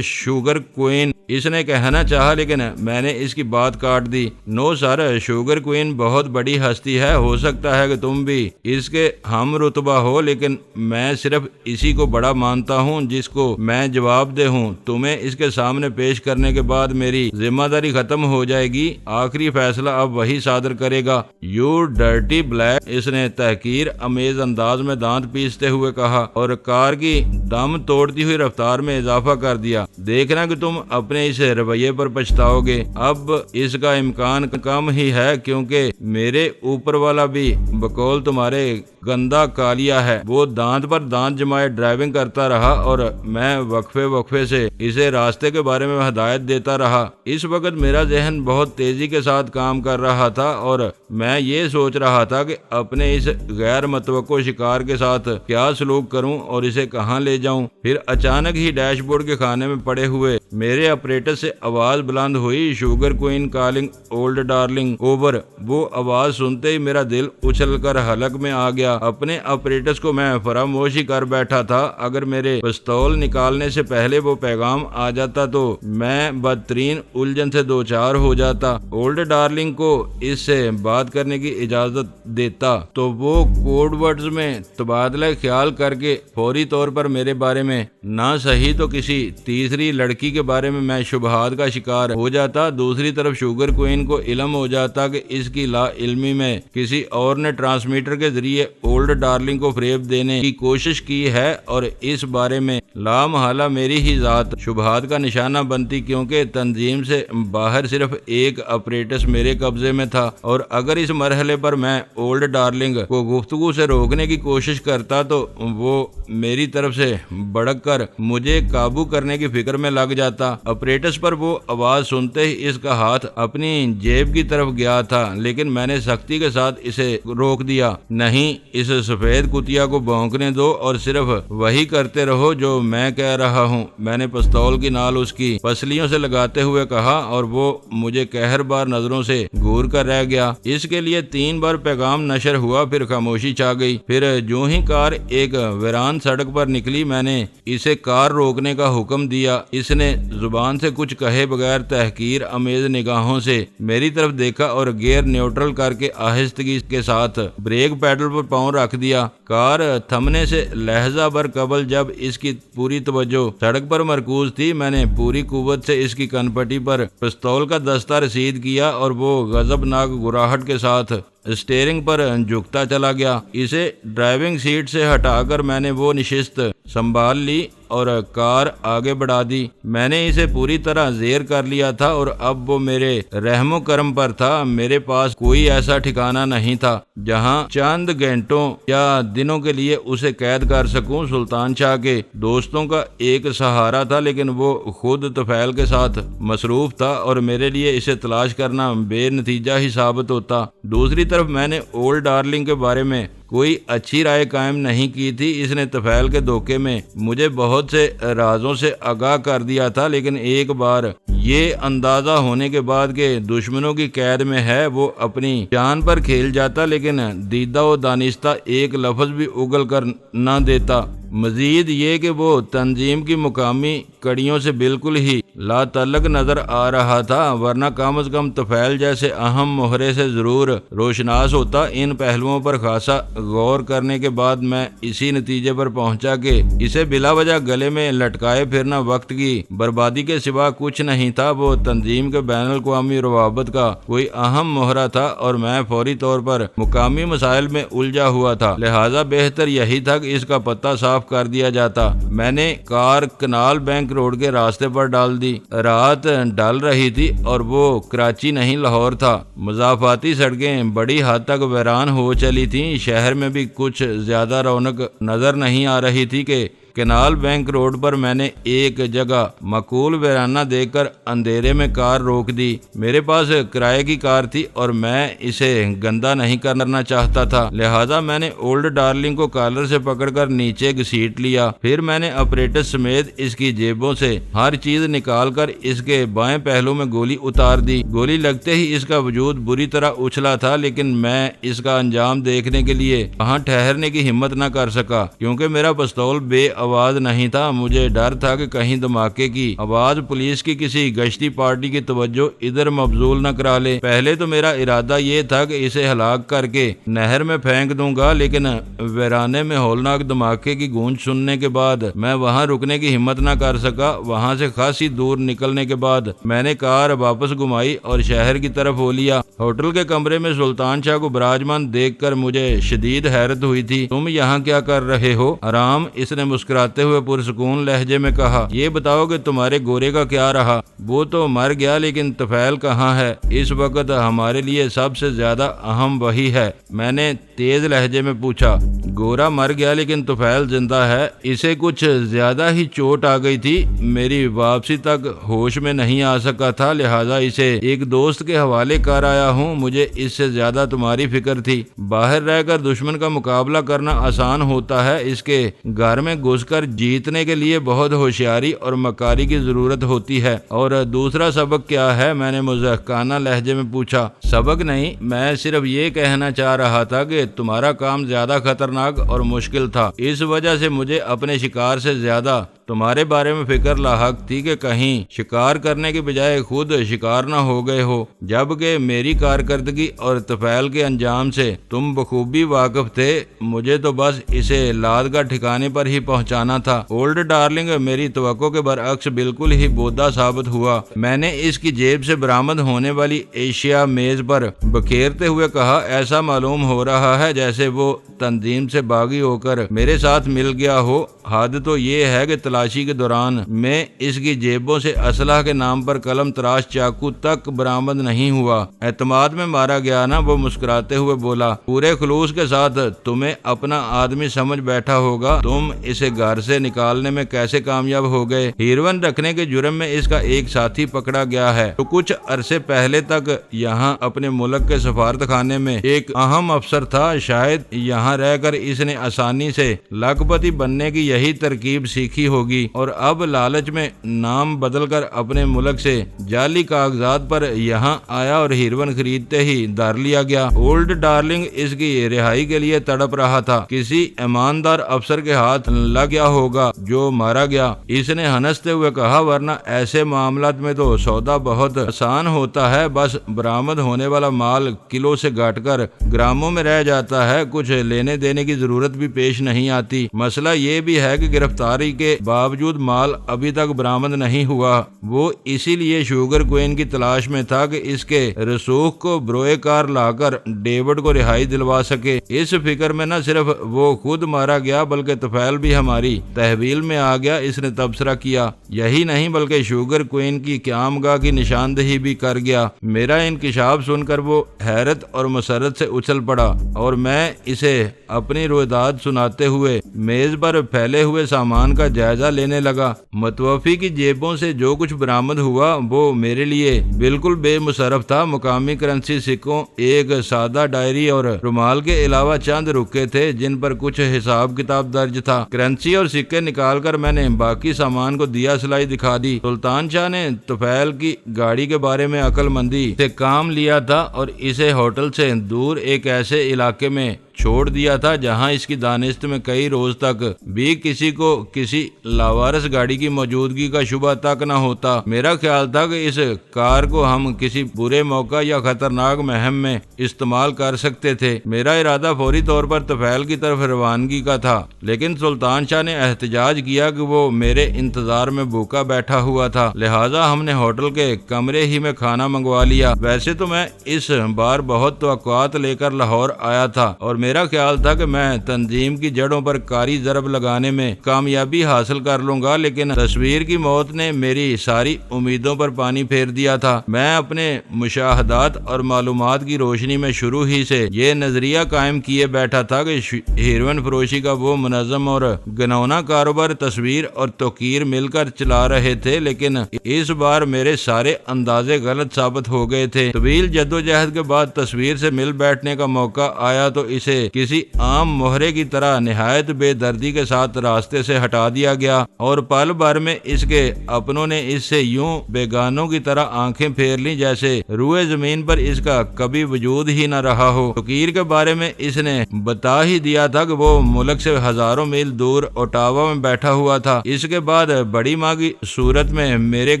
شوگر کوئن، اس نے کہنا چاہا لیکن میں نے اس کی بات کاٹ دی۔ نو سر، شوگر کوئن بہت بڑی ہستی ہے، ہو سکتا ہے کہ تم بھی اس کے ہم رتبہ ہو، لیکن میں صرف اسی کو بڑا مانتا ہوں جس کو میں جواب دہ ہوں۔ تمہیں اس کے سامنے پیش کرنے کے بعد میری ذمہ داری ختم ہو جائے گی۔ آخری فیصلہ اب وہی صادر کرے گا۔ یو ڈرٹی بلیک، اس نے تحقیر امیز انداز میں دانت پیستے ہوئے کہا اور کار کی دم توڑتی ہوئی رفتار میں اضافہ کر دیا۔ دیکھنا کہ تم اپنے اس رویے پر پچھتاؤ گے۔ اب اس کا امکان کم ہی ہے کیونکہ میرے اوپر والا بھی بقول تمہارے گندا کالیا ہے۔ وہ دانت پر دانت جمائے ڈرائیونگ کرتا رہا اور میں وقفے سے اسے راستے کے بارے میں ہدایت دیتا رہا۔ اس وقت میرا ذہن بہت تیزی کے ساتھ کام کر رہا تھا اور میں یہ سوچ رہا تھا کہ اپنے اس غیر متوقع شکار کے ساتھ کیا سلوک کروں اور اسے کہاں لے جاؤں۔ پھر اچانک ہی ڈیش بورڈ کے خانے میں پڑے ہوئے میرے اپریٹس سے آواز بلند ہوئی، sugar queen calling old darling over. وہ آواز سنتے ہی میرا دل اچھل کر حلق میں آ گیا۔ اپنے اپریٹس کو میں فراموش ہی کر بیٹھا تھا۔ اگر میرے پستول نکالنے سے پہلے وہ پیغام آ جاتا تو میں بدترین الجھن سے دوچار ہو جاتا۔ اولڈ ڈارلنگ کو اس سے بات کرنے کی اجازت دیتا تو وہ کوڈ ورڈز میں تبادلہ خیال کر کے فوری طور پر میرے بارے میں نہ صحیح تو کسی تیسری لڑکی کے بارے میں شبہات کا شکار ہو جاتا۔ دوسری طرف شوگر کوئن کو علم ہو جاتا کہ اس کی لا علمی میں کسی اور نے ٹرانسمیٹر کے ذریعے اولڈ ڈارلنگ کو فریب دینے کی کوشش کی ہے اور اس بارے میں لا محالہ میری ہی ذات شبہات کا نشانہ بنتی، کیونکہ تنظیم سے باہر صرف ایک اپریٹس میرے قبضے میں تھا، اور اگر اس مرحلے پر میں اولڈ ڈارلنگ کو گفتگو سے روکنے کی کوشش کرتا تو وہ میری طرف سے بڑک کر مجھے قابو کرنے کی فکر میں لگ جاتا۔ اپریٹس پر وہ آواز سنتے ہی اس کا ہاتھ اپنی جیب کی طرف گیا تھا، لیکن میں نے سختی کے ساتھ اسے روک دیا۔ نہیں، اس سفید کتیا کو بھونکنے دو اور صرف وہی کرتے رہو جو میں کہہ رہا ہوں، میں نے پستول کی نال اس کی پسلیوں سے لگاتے ہوئے کہا، اور وہ مجھے قہر بار نظروں سے گور کر رہ گیا۔ اس کے لیے 3 بار پیغام نشر ہوا، پھر خاموشی چھا گئی۔ پھر جو ہی کار ایک ویران سڑک پر نکلی، میں نے اسے کار روکنے کا حکم دیا۔ اس نے زبان سے کچھ کہے بغیر تحقیر آمیز نگاہوں سے میری طرف دیکھا اور گیئر نیوٹرل کر کے آہستگی کے ساتھ بریک پیڈل پر پاؤں رکھ دیا۔ کار تھمنے سے لہجہ بھر قبل جب اس کی پوری توجہ سڑک پر مرکوز تھی، میں نے پوری قوت سے اس کی کن پٹی پر پستول کا دستہ رسید کیا اور وہ غضبناک گراہٹ کے ساتھ اسٹیئرنگ پر جھکتا چلا گیا۔ اسے ڈرائیونگ سیٹ سے ہٹا کر میں نے وہ نشست سنبھال لی اور کار آگے بڑھا دی۔ میں نے اسے پوری طرح زیر کر لیا تھا اور اب وہ میرے رحم و کرم پر تھا۔ میرے پاس کوئی ایسا ٹھکانہ نہیں تھا جہاں چند گھنٹوں یا دنوں کے لیے اسے قید کر سکوں۔ سلطان شاہ کے دوستوں کا ایک سہارا تھا، لیکن وہ خود طفیل کے ساتھ مصروف تھا اور میرے لیے اسے تلاش کرنا بے نتیجہ ہی ثابت ہوتا۔ دوسری طرف میں نے اولڈ ڈارلنگ کے بارے میں کوئی اچھی رائے قائم نہیں کی تھی۔ اس نے طفیل کے دھوکے میں مجھے بہت سے رازوں سے آگاہ کر دیا تھا، لیکن ایک بار یہ اندازہ ہونے کے بعد کہ دشمنوں کی قید میں ہے، وہ اپنی جان پر کھیل جاتا، لیکن دیدہ و دانستہ ایک لفظ بھی اگل کر نہ دیتا۔ مزید یہ کہ وہ تنظیم کی مقامی کڑیوں سے بالکل ہی لا تعلق نظر آ رہا تھا، ورنہ کم از کم طفیل جیسے اہم مہرے سے ضرور روشناس ہوتا۔ ان پہلوؤں پر خاصا غور کرنے کے بعد میں اسی نتیجے پر پہنچا کہ اسے بلا وجہ گلے میں لٹکائے پھرنا وقت کی بربادی کے سوا کچھ نہیں تھا۔ وہ تنظیم کے بین الاقوامی روابط کا کوئی اہم مہرہ تھا اور میں فوری طور پر مقامی مسائل میں الجھا ہوا تھا، لہذا بہتر یہی تھا کہ اس کا پتہ صاف کر دیا جاتا۔ میں نے کار کنال بینک روڈ کے راستے پر ڈال دی۔ رات ڈال رہی تھی اور وہ کراچی نہیں لاہور تھا۔ مضافاتی سڑکیں بڑی حد تک ویران ہو چلی تھیں۔ شہر میں بھی کچھ زیادہ رونق نظر نہیں آ رہی تھی کہ کنال بینک روڈ پر میں نے ایک جگہ معقول ویرانہ دیکھ کر اندھیرے میں کار روک دی۔ میرے پاس کرائے کی کار تھی اور میں اسے گندا نہیں کرنا چاہتا تھا، لہذا میں نے اولڈ ڈارلنگ کو کالر سے پکڑ کر نیچے گھسیٹ لیا۔ پھر میں نے اپریٹس سمیت اس کی جیبوں سے ہر چیز نکال کر اس کے بائیں پہلو میں گولی اتار دی۔ گولی لگتے ہی اس کا وجود بری طرح اچھلا تھا، لیکن میں اس کا انجام دیکھنے کے لیے وہاں ٹھہرنے کی ہمت نہ کر سکا، کیونکہ میرا پستول بے آواز نہیں تھا۔ مجھے ڈر تھا کہ کہیں دھماکے کی آواز پولیس کی کسی گشتی پارٹی کی توجہ ادھر مبذول نہ کرا لے۔ پہلے تو میرا ارادہ یہ تھا کہ اسے ہلاک کر کے نہر میں پھینک دوں گا، لیکن ویرانے میں ہولناک دھماکے کی گونج سننے کے بعد میں وہاں رکنے کی ہمت نہ کر سکا۔ وہاں سے خاصی دور نکلنے کے بعد میں نے کار واپس گھمائی اور شہر کی طرف ہو لیا۔ ہوٹل کے کمرے میں سلطان شاہ کو براجمان دیکھ کر مجھے شدید حیرت ہوئی تھی۔ تم یہاں کیا کر رہے ہو آرام؟ اس نے مسکراتے ہوئے پرسکون لہجے میں کہا۔ یہ بتاؤ کہ تمہارے گورے کا کیا رہا؟ وہ تو مر گیا، لیکن طفیل کہاں ہے؟ اس وقت ہمارے لیے سب سے زیادہ اہم وہی ہے، میں نے تیز لہجے میں پوچھا۔ گورا مر گیا لیکن طفیل زندہ ہے۔ اسے کچھ زیادہ ہی چوٹ آ گئی تھی، میری واپسی تک ہوش میں نہیں آ سکا تھا، لہذا اسے ایک دوست کے حوالے کر آیا ہوں۔ مجھے اس سے زیادہ تمہاری فکر تھی۔ باہر رہ کر دشمن کا مقابلہ کرنا آسان ہوتا ہے، اس کے گھر میں گھس کر جیتنے کے لیے بہت ہوشیاری اور مکاری کی ضرورت ہوتی ہے۔ اور دوسرا سبق کیا ہے؟ میں نے مضحکانہ لہجے میں پوچھا۔ سبق نہیں، میں صرف یہ کہنا چاہ رہا تھا کہ تمہارا کام زیادہ خطرناک اور مشکل تھا، اس وجہ سے مجھے اپنے شکار سے زیادہ تمہارے بارے میں فکر لاحق تھی کہ کہیں شکار کرنے کے بجائے خود شکار نہ ہو گئے ہو، جبکہ میری کارکردگی اور طفیل کے انجام سے تم بخوبی واقف تھے۔ مجھے تو بس اسے لاد کا ٹھکانے پر ہی پہنچانا تھا۔ اولڈ ڈارلنگ میری توقع کے برعکس بالکل ہی بودا ثابت ہوا۔ میں نے اس کی جیب سے برآمد ہونے والی اشیاء میز پر بکھیرتے ہوئے کہا، ایسا معلوم ہو رہا ہے جیسے وہ تنظیم سے باغی ہو کر میرے ساتھ مل گیا ہو۔ حد تو یہ ہے کہ تلاشی کے دوران میں اس کی جیبوں سے اسلحہ کے نام پر قلم تراش چاقو تک برآمد نہیں ہوا۔ اعتماد میں مارا گیا نا؟ وہ مسکراتے ہوئے بولا، پورے خلوص کے ساتھ تمہیں اپنا آدمی سمجھ بیٹھا ہوگا۔ تم اسے گھر سے نکالنے میں کیسے کامیاب ہو گئے؟ ہیروئن رکھنے کے جرم میں اس کا ایک ساتھی پکڑا گیا ہے، تو کچھ عرصے پہلے تک یہاں اپنے ملک کے سفارت خانے میں ایک اہم افسر تھا۔ شاید یہاں رہ کر اس نے آسانی سے لاکھپتی بننے کی یہی ترکیب سیکھی ہوگی اور اب لالچ میں نام بدل کر اپنے ملک سے جعلی کاغذات پر یہاں آیا اور ہیروین خریدتے ہی دار لیا گیا۔ اولڈ ڈارلنگ اس کی رہائی کے لیے تڑپ رہا تھا۔ کسی ایماندار افسر کے ہاتھ لگ گیا ہوگا جو مارا گیا، اس نے ہنستے ہوئے کہا، ورنہ ایسے معاملات میں تو سودا بہت آسان ہوتا ہے، بس برآمد ہونے والا مال کلو سے گھٹ کر گراموں میں رہ جاتا ہے، کچھ لینے دینے کی ضرورت بھی پیش نہیں آتی۔ مسئلہ یہ بھی ہے کہ گرفتاری کے باوجود مال ابھی تک برآمد نہیں ہوا۔ وہ اسی لیے شوگر کوئن کی تلاش میں تھا کہ اس کے رسوخ کو بروئے کار لا کر ڈیوڈ کو رہائی دلوا سکے۔ اس فکر میں نہ صرف وہ خود مارا گیا بلکہ طفیل بھی ہماری تحویل میں آ گیا، اس نے تبصرہ کیا۔ یہی نہیں بلکہ شوگر کوئن کی قیامگاہ کی نشاندہی بھی کر گیا۔ میرا انکشاف سن کر وہ حیرت اور مسرت سے اچھل پڑا اور میں اسے اپنی رویداد سناتے ہوئے میز پر پھیلے ہوئے سامان کا جائزہ لینے لگا۔ متوفی کی جیبوں سے جو کچھ برآمد ہوا وہ میرے لیے بالکل بے مصرف تھا۔ مقامی کرنسی سکوں، ایک سادہ ڈائری اور رومال کے علاوہ چند رکے تھے جن پر کچھ حساب کتاب درج تھا۔ کرنسی اور سکے نکال کر میں نے باقی سامان کو دیا سلائی دکھا دی۔ سلطان شاہ نے طفیل کی گاڑی کے بارے میں عقل مندی سے کام لیا تھا اور اسے ہوٹل سے دور ایک ایسے علاقے میں چھوڑ دیا تھا جہاں اس کی دانست میں کئی روز تک بھی کسی کو کسی لاوارث گاڑی کی موجودگی کا شبہ تک نہ ہوتا۔ میرا خیال تھا کہ اس کار کو ہم کسی برے موقع یا خطرناک مہم میں استعمال کر سکتے تھے۔ میرا ارادہ فوری طور پر طفیل کی طرف روانگی کا تھا، لیکن سلطان شاہ نے احتجاج کیا کہ وہ میرے انتظار میں بھوکا بیٹھا ہوا تھا، لہٰذا ہم نے ہوٹل کے کمرے ہی میں کھانا منگوا لیا۔ ویسے تو میں اس بار بہت توقعات لے کر لاہور آیا تھا اور میرا خیال تھا کہ میں تنظیم کی جڑوں پر کاری ضرب لگانے میں کامیابی حاصل کر لوں گا، لیکن تصویر کی موت نے میری ساری امیدوں پر پانی پھیر دیا تھا۔ میں اپنے مشاہدات اور معلومات کی روشنی میں شروع ہی سے یہ نظریہ قائم کیے بیٹھا تھا کہ ہیروئن فروشی کا وہ منظم اور گنونا کاروبار تصویر اور توقیر مل کر چلا رہے تھے، لیکن اس بار میرے سارے اندازے غلط ثابت ہو گئے تھے۔ طویل جدوجہد کے بعد تصویر سے مل بیٹھنے کا موقع آیا تو اسے کسی عام مہرے کی طرح نہایت بے دردی کے ساتھ راستے سے ہٹا دیا گیا اور پل بھر میں اس کے اپنوں نے اس سے یوں بیگانوں کی طرح آنکھیں پھیر لی جیسے روئے زمین پر اس کا کبھی وجود ہی نہ رہا ہو۔ فقیر کے بارے میں اس نے بتا ہی دیا تھا کہ وہ ملک سے ہزاروں میل دور اوٹاوا میں بیٹھا ہوا تھا۔ اس کے بعد بڑی ماں کی صورت میں میرے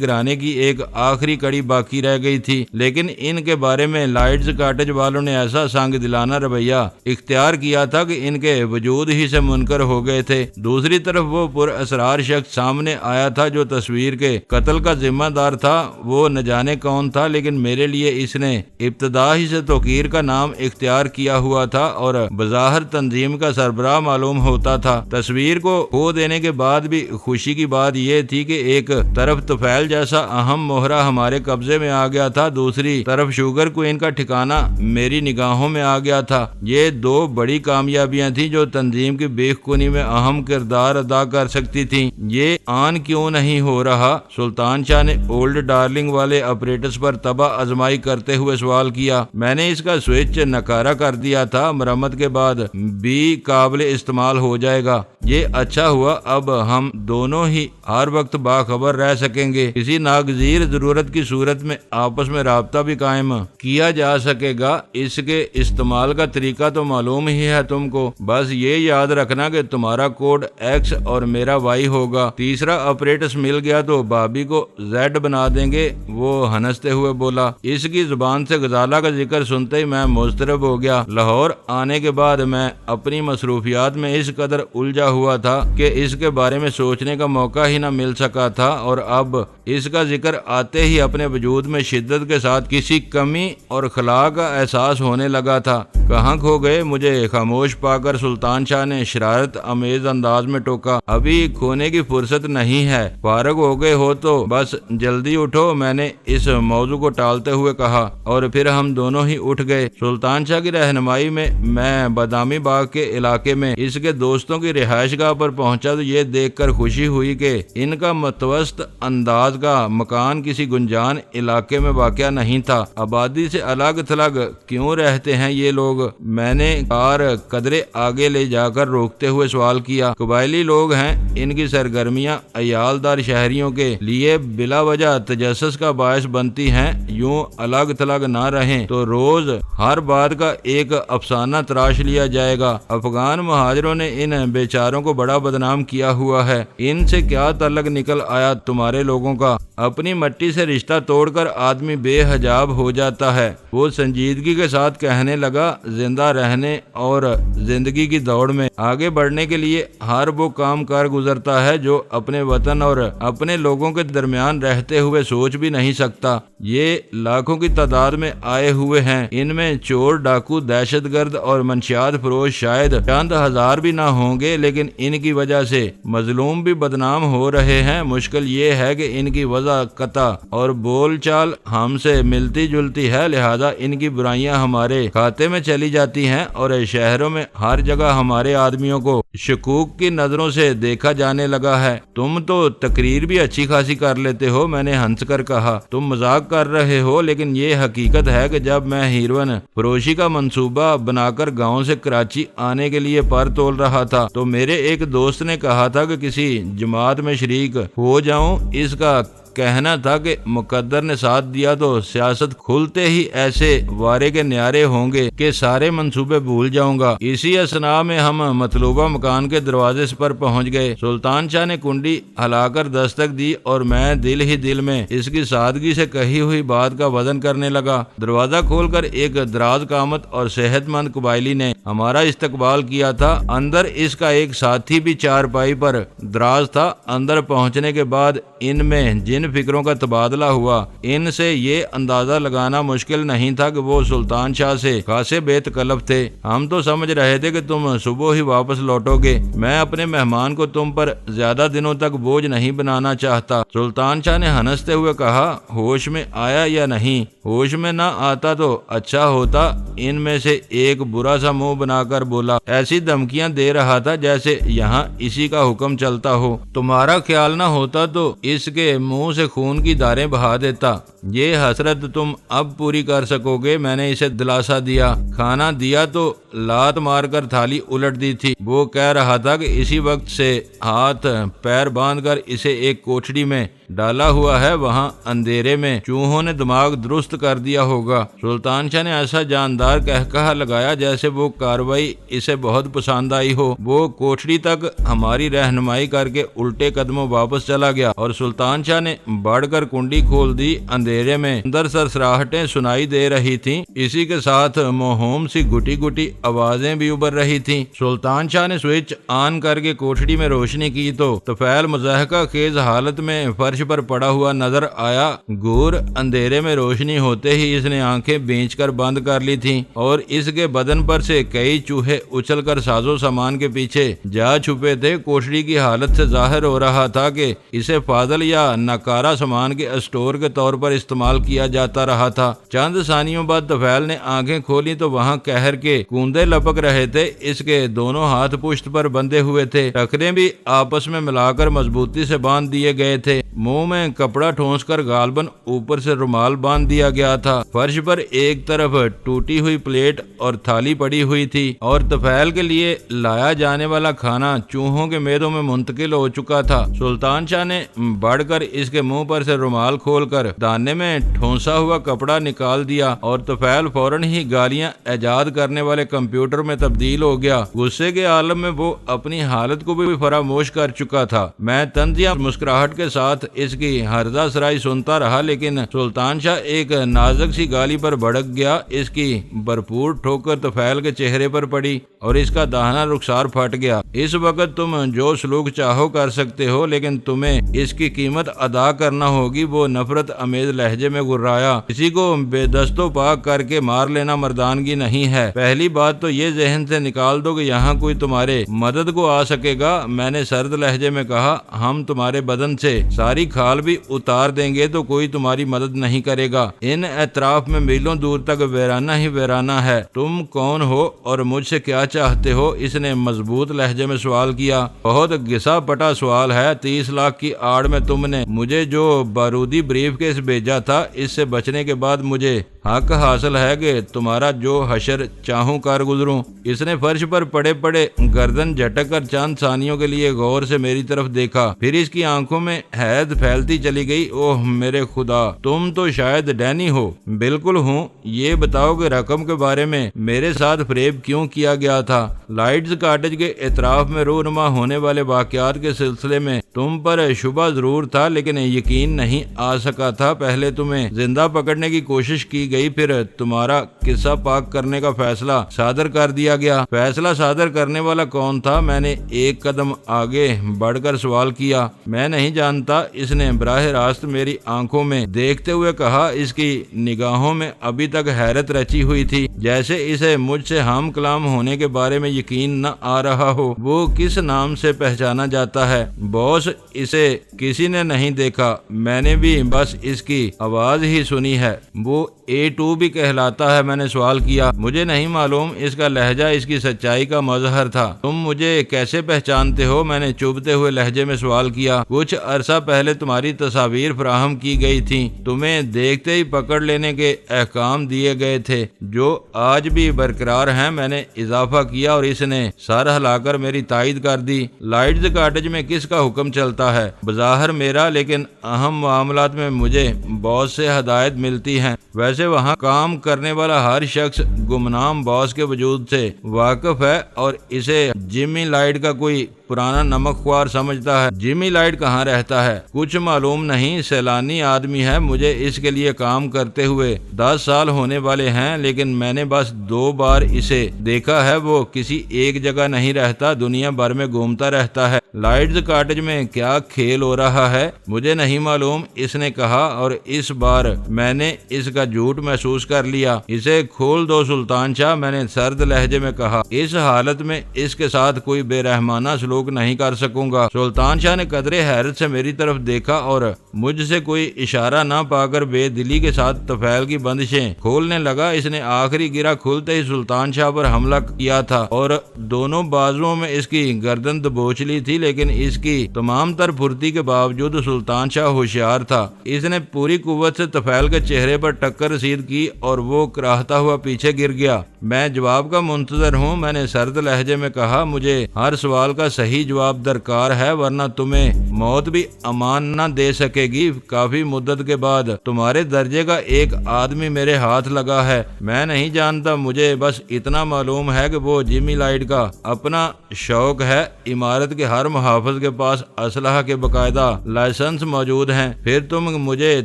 گھرانے کی ایک آخری کڑی باقی رہ گئی تھی، لیکن ان کے بارے میں لائٹز کاٹیج والوں نے ایسا سنگ دلانہ رویہ اختیار کیا تھا کہ ان کے وجود ہی سے منکر ہو گئے تھے۔ دوسری طرف وہ پر اسرار شخص سامنے آیا تھا جو تصویر کے قتل کا ذمہ دار تھا۔ وہ نہ جانے کون تھا، لیکن میرے لیے اس نے ابتدا ہی سے توقیر کا نام اختیار کیا ہوا تھا اور بظاہر تنظیم کا سربراہ معلوم ہوتا تھا۔ تصویر کو کھو دینے کے بعد بھی خوشی کی بات یہ تھی کہ ایک طرف طفیل جیسا اہم موہرہ ہمارے قبضے میں آ گیا تھا، دوسری طرف شوگر کوئن کا ٹھکانہ میری نگاہوں میں آ گیا تھا۔ یہ دو بڑی کامیابیاں تھیں جو تنظیم کی بیخ کنی میں اہم کردار ادا کر سکتی تھیں۔ یہ آن کیوں نہیں ہو رہا؟ سلطان شاہ نے اولڈ ڈارلنگ والے آپریٹس پر تباہ آزمائی کرتے ہوئے سوال کیا۔ میں نے اس کا سوئچ نکارا کر دیا تھا، مرمت کے بعد بھی قابل استعمال ہو جائے گا۔ یہ اچھا ہوا، اب ہم دونوں ہی ہر وقت باخبر رہ سکیں گے۔ کسی ناگزیر ضرورت کی صورت میں آپس میں رابطہ بھی قائم کیا جا سکے گا۔ اس کے استعمال کا طریقہ تو معلوم ہی ہے تم کو، بس یہ یاد رکھنا کہ تمہارا کوڈ ایکس اور میرا وائی ہوگا۔ تیسرا آپریٹس مل گیا تو بابی کو زیڈ بنا دیں گے، وہ ہنستے ہوئے بولا۔ اس کی زبان سے غزالہ کا ذکر سنتے ہی میں مضطرب ہو گیا۔ لاہور آنے کے بعد میں اپنی مصروفیات میں اس قدر الجھا ہوا تھا کہ اس کے بارے میں سوچنے کا موقع ہی نہ مل سکا تھا، اور اب اس کا ذکر آتے ہی اپنے وجود میں شدت کے ساتھ کسی کمی اور خلا کا احساس ہونے لگا تھا۔ کہاں کھو گئے؟ مجھے خاموش پا کر سلطان شاہ نے شرارت امیز انداز میں ٹوکا۔ ابھی کھونے کی فرصت نہیں ہے، فارغ ہو گئے ہو تو بس جلدی اٹھو، میں نے اس موضوع کو ٹالتے ہوئے کہا، اور پھر ہم دونوں ہی اٹھ گئے۔ سلطان شاہ کی رہنمائی میں بادامی باغ کے علاقے میں اس کے دوستوں کی رہائش رہائش گاہ پر پہنچا تو یہ دیکھ کر خوشی ہوئی کہ ان کا متوسط انداز کا مکان کسی گنجان علاقے میں واقع نہیں تھا۔ آبادی سے الگ تھلگ کیوں رہتے ہیں یہ لوگ؟ میں نے کار قدرے آگے لے جا کر روکتے ہوئے سوال کیا۔ قبائلی لوگ ہیں، ان کی سرگرمیاں عیالدار شہریوں کے لیے بلا وجہ تجسس کا باعث بنتی ہیں۔ یوں الگ تھلگ نہ رہیں تو روز ہر بات کا ایک افسانہ تراش لیا جائے گا۔ افغان مہاجروں نے ان بیچاروں کو بڑا بدنام کیا ہوا ہے۔ ان سے کیا تعلق نکل آیا تمہارے لوگوں کا؟ اپنی مٹی سے رشتہ توڑ کر آدمی بے حجاب ہو جاتا ہے۔ وہ سنجیدگی کے ساتھ کہنے لگا، زندہ رہنے اور زندگی کی دوڑ میں آگے بڑھنے کے لیے ہر وہ کام کار گزرتا ہے جو اپنے وطن اور اپنے لوگوں کے درمیان رہتے ہوئے سوچ بھی نہیں سکتا۔ یہ لاکھوں کی تعداد میں آئے ہوئے ہیں، ان میں چور، ڈاکو، دہشت گرد اور منشیات فروش شاید چند ہزار بھی نہ ہوں گے، لیکن ان کی وجہ سے مظلوم بھی بدنام ہو رہے ہیں۔ مشکل یہ ہے کہ ان کی وضاقتہ اور بول چال ہم سے ملتی جلتی ہے، لہذا ان کی برائیاں ہمارے کھاتے میں چلی جاتی ہیں اور شہروں میں ہر جگہ ہمارے آدمیوں کو شکوک کی نظروں سے دیکھا جانے لگا ہے۔ تم تو تقریر بھی اچھی خاصی کر لیتے ہو، میں نے ہنس کر کہا۔ تم مذاق کر رہے ہو، لیکن یہ حقیقت ہے کہ جب میں ہیروئن فروشی کا منصوبہ بنا کر گاؤں سے کراچی آنے کے لیے پر تول رہا تھا تو میرے ایک دوست نے کہا تھا کہ کسی جماعت میں شریک ہو جاؤں۔ اس کا کہنا تھا کہ مقدر نے ساتھ دیا تو سیاست کھلتے ہی ایسے وارے کے نیارے ہوں گے کہ سارے منصوبے بھول جاؤں گا۔ اسی اثناء میں ہم مطلوبہ مکان کے دروازے پر پہنچ گئے۔ سلطان شاہ نے کنڈی ہلا کر دستک دی اور میں دل ہی دل میں اس کی سادگی سے کہی ہوئی بات کا وزن کرنے لگا۔ دروازہ کھول کر ایک دراز قامت اور صحت مند قبائلی نے ہمارا استقبال کیا تھا۔ اندر اس کا ایک ساتھی بھی چارپائی پر دراز تھا۔ اندر پہنچنے کے بعد ان میں جن فکروں کا تبادلہ ہوا، ان سے یہ اندازہ لگانا مشکل نہیں تھا کہ وہ سلطان شاہ سے خاصے بے تکلف تھے۔ ہم تو سمجھ رہے تھے کہ تم صبح ہی واپس لوٹو گے۔ میں اپنے مہمان کو تم پر زیادہ دنوں تک بوجھ نہیں بنانا چاہتا۔ سلطان شاہ نے ہنستے ہوئے کہا، ہوش میں آیا یا نہیں؟ ہوش میں نہ آتا تو اچھا ہوتا۔ ان میں سے ایک برا سا منہ بنا کر بولا، ایسی دھمکیاں دے رہا تھا جیسے یہاں اسی کا حکم چلتا ہو۔ تمہارا خیال نہ ہوتا تو اس کے منہ سے خون کی دھاریں بہا دیتا۔ یہ حسرت تم اب پوری کر سکو گے، میں نے اسے دلاسا دیا۔ کھانا دیا تو لات مار کر تھالی الٹ دی تھی۔ وہ کہہ رہا تھا کہ اسی وقت سے ہاتھ پیر باندھ کر اسے ایک کوٹھڑی میں ڈالا ہوا ہے، وہاں اندھیرے میں چوہوں نے دماغ درست کر دیا ہوگا۔ سلطان شاہ نے ایسا جاندار کہکہا لگایا جیسے وہ کارروائی اسے بہت پسند آئی ہو۔ وہ کوٹھڑی تک ہماری رہنمائی کر کے الٹے قدموں واپس چلا گیا اور سلطان شاہ نے بڑھ کر کنڈی کھول دی۔ اندھیرے میں اندر سرسراہٹیں سنائی دے رہی تھیں، اسی کے ساتھ موہوم سی گٹی گٹی آوازیں بھی ابھر رہی تھیں۔ سلطان شاہ نے سوئچ آن کر کے کوٹھڑی میں روشنی کی تو طفیل مضحکہ خیز حالت میں فرش پر پڑا ہوا نظر آیا۔ گور اندھیرے میں روشنی ہوتے ہی اس نے آنکھیں بینچ کر بند کر لی تھیں اور اس کے بدن پر سے کئی چوہے اچھل کر سازو سامان کے پیچھے جا چھپے تھے۔ کوٹھڑی کی حالت سے ظاہر ہو رہا تھا کہ اسے فاضل یا ناکارہ سامان کے اسٹور کے طور پر استعمال کیا جاتا رہا تھا۔ چند ثانیوں بعد طفیل نے آنکھیں کھولی تو وہاں قہر کے کوندے لپک رہے تھے۔ اس کے دونوں ہاتھ پشت پر بندھے ہوئے تھے، ٹخنے بھی آپس میں ملا کر مضبوطی سے باندھ دیے گئے تھے۔ منہ میں کپڑا ٹھونس کر غالباً اوپر سے رومال باندھ دیا گیا تھا۔ فرش پر ایک طرف ٹوٹی ہوئی پلیٹ اور تھالی پڑی ہوئی تھی اور طفیل کے لیے لایا جانے والا کھانا چوہوں کے میدوں میں منتقل ہو چکا تھا۔ سلطان شاہ نے بڑھ کر اس کے منہ پر سے رومال کھول کر دانے میں ٹھونسا ہوا کپڑا نکال دیا اور طفیل فوراً ہی گالیاں ایجاد کرنے والے کمپیوٹر میں تبدیل ہو گیا۔ غصے کے عالم میں وہ اپنی حالت کو بھی فراموش کر چکا تھا۔ میں طنزیہ مسکراہٹ کے ساتھ اس کی ہرزہ سرائی سنتا رہا، لیکن سلطان شاہ ایک نازک سی گالی پر بھڑک گیا۔ اس کی بھرپور ٹھوکر طفیل کے چہرے پر پڑی اور اس کا داہنا رخسار پھٹ گیا۔ اس وقت تم جو سلوک چاہو کر سکتے ہو، لیکن تمہیں اس کی قیمت ادا کرنا ہوگی۔ وہ نفرت امیز لہجے میں گرایا، کسی کو بے دست و پا کر کے مار لینا مردانگی نہیں ہے۔ پہلی بات تو یہ ذہن سے نکال دو کہ یہاں کوئی تمہارے مدد کو آ سکے گا۔ میں نے سرد لہجے میں کہا، ہم تمہارے بدن سے ساری تمہاری کھال بھی اتار دیں گے تو کوئی تمہاری مدد نہیں کرے گا۔ ان اطراف میں میلوں دور تک ویرانہ ہی ویرانہ ہے۔ تم کون ہو اور مجھ سے کیا چاہتے ہو؟ اس نے مضبوط لہجے میں سوال کیا۔ بہت گھسا پٹا سوال ہے۔ 30 لاکھ کی آڑ میں تم نے مجھے جو بارودی بریف کیس بھیجا تھا، اس سے بچنے کے بعد مجھے حق حاصل ہے کہ تمہارا جو حشر چاہوں کر گزروں۔ اس نے فرش پر پڑے پڑے گردن جھٹک کر چند ثانیوں کے لیے غور سے میری طرف دیکھا، پھر اس کی آنکھوں میں حیرت پھیلتی چلی گئی۔ اوہ میرے خدا، تم تو شاید ڈینی ہو۔ بالکل ہوں۔ یہ بتاؤ کہ رقم کے بارے میں میرے ساتھ فریب کیوں کیا گیا تھا؟ لائٹز کاٹیج کے اطراف میں رونما ہونے والے واقعات کے سلسلے میں تم پر شبہ ضرور تھا، لیکن یقین نہیں آ سکا تھا۔ پہلے تمہیں زندہ پکڑنے کی کوشش کی گئی، پھر تمہارا قصہ پاک کرنے کا فیصلہ صادر کر دیا گیا۔ فیصلہ صادر کرنے والا کون تھا؟ میں نے ایک قدم آگے بڑھ کر سوال کیا۔ میں نہیں جانتا، اس نے براہ راست میری آنکھوں میں دیکھتے ہوئے کہا۔ اس کی نگاہوں میں ابھی تک حیرت رچی ہوئی تھی، جیسے اسے مجھ سے ہم کلام ہونے کے بارے میں یقین نہ آ رہا ہو۔ وہ کس نام سے پہچانا جاتا ہے؟ باس، اسے کسی نے نہیں دیکھا، میں نے بھی بس اس کی آواز ہی سنی ہے۔ وہ A2 بھی کہلاتا ہے؟ میں نے سوال کیا۔ مجھے نہیں معلوم، اس کا لہجہ اس کی سچائی کا مظہر تھا۔ تم مجھے کیسے پہچانتے ہو؟ میں نے چبھتے ہوئے لہجے میں سوال کیا۔ کچھ عرصہ پہلے تمہاری تصاویر فراہم کی گئی تھیں، تمہیں دیکھتے ہی پکڑ لینے کے احکام دیے گئے تھے جو آج بھی برقرار ہیں، میں نے اضافہ کیا، اور اس نے سر ہلا کر میری تائید کر دی۔ لائٹز کاٹیج میں کس کا حکم چلتا ہے؟ بظاہر میرا، لیکن اہم معاملات میں مجھے باس سے ہدایت ملتی ہیں۔ ویسے وہاں کام کرنے والا ہر شخص گمنام باس کے وجود سے واقف ہے اور اسے جمی لائٹ کا کوئی پرانا نمک خوار سمجھتا ہے۔ جمی لائٹ کہاں رہتا ہے؟ کچھ معلوم نہیں، سیلانی آدمی ہے۔ مجھے اس کے لیے کام کرتے ہوئے 10 سال ہونے والے ہیں، لیکن میں نے بس 2 بار اسے دیکھا ہے۔ وہ کسی ایک جگہ نہیں رہتا، دنیا بھر میں گھومتا رہتا ہے۔ لائٹز کاٹیج میں کیا کھیل ہو رہا ہے؟ مجھے نہیں معلوم، اس نے کہا، اور اس بار میں نے اس کا جھوٹ محسوس کر لیا۔ اسے کھول دو سلطان شاہ، میں نے سرد لہجے میں کہا۔ اس حالت میں اس کے ساتھ کوئی بے رحمانہ سلوک نہیں کر سکوں گا۔ سلطان شاہ نے قدرے حیرت سے میری طرف دیکھا اور مجھ سے کوئی اشارہ نہ پا کر بے دلی کے ساتھ طفیل کی بندشیں کھولنے لگا۔ اس نے آخری گرہ کھلتے ہی سلطان شاہ پر حملہ کیا تھا اور دونوں بازوؤں میں اس کی گردن دبوچ لی تھی، لیکن اس کی تمام تر پھرتی کے باوجود سلطان شاہ ہوشیار تھا۔ اس نے پوری قوت سے طفیل کے چہرے پر ٹکر رسید کی اور وہ کراہتا ہوا پیچھے گر گیا۔ میں جواب کا منتظر ہوں، میں نے سرد لہجے میں کہا۔ مجھے ہر سوال کا صحیح جواب درکار ہے، ورنہ تمہیں موت بھی امان نہ دے سکے گی۔ کافی مدت کے بعد تمہارے درجے کا ایک آدمی میرے ہاتھ لگا ہے۔ میں نہیں جانتا، مجھے بس اتنا معلوم ہے کہ وہ جمی لائٹ کا اپنا شوق ہے۔ عمارت کے ہر محافظ کے پاس اسلحہ کے باقاعدہ لائسنس موجود ہیں۔ پھر تم مجھے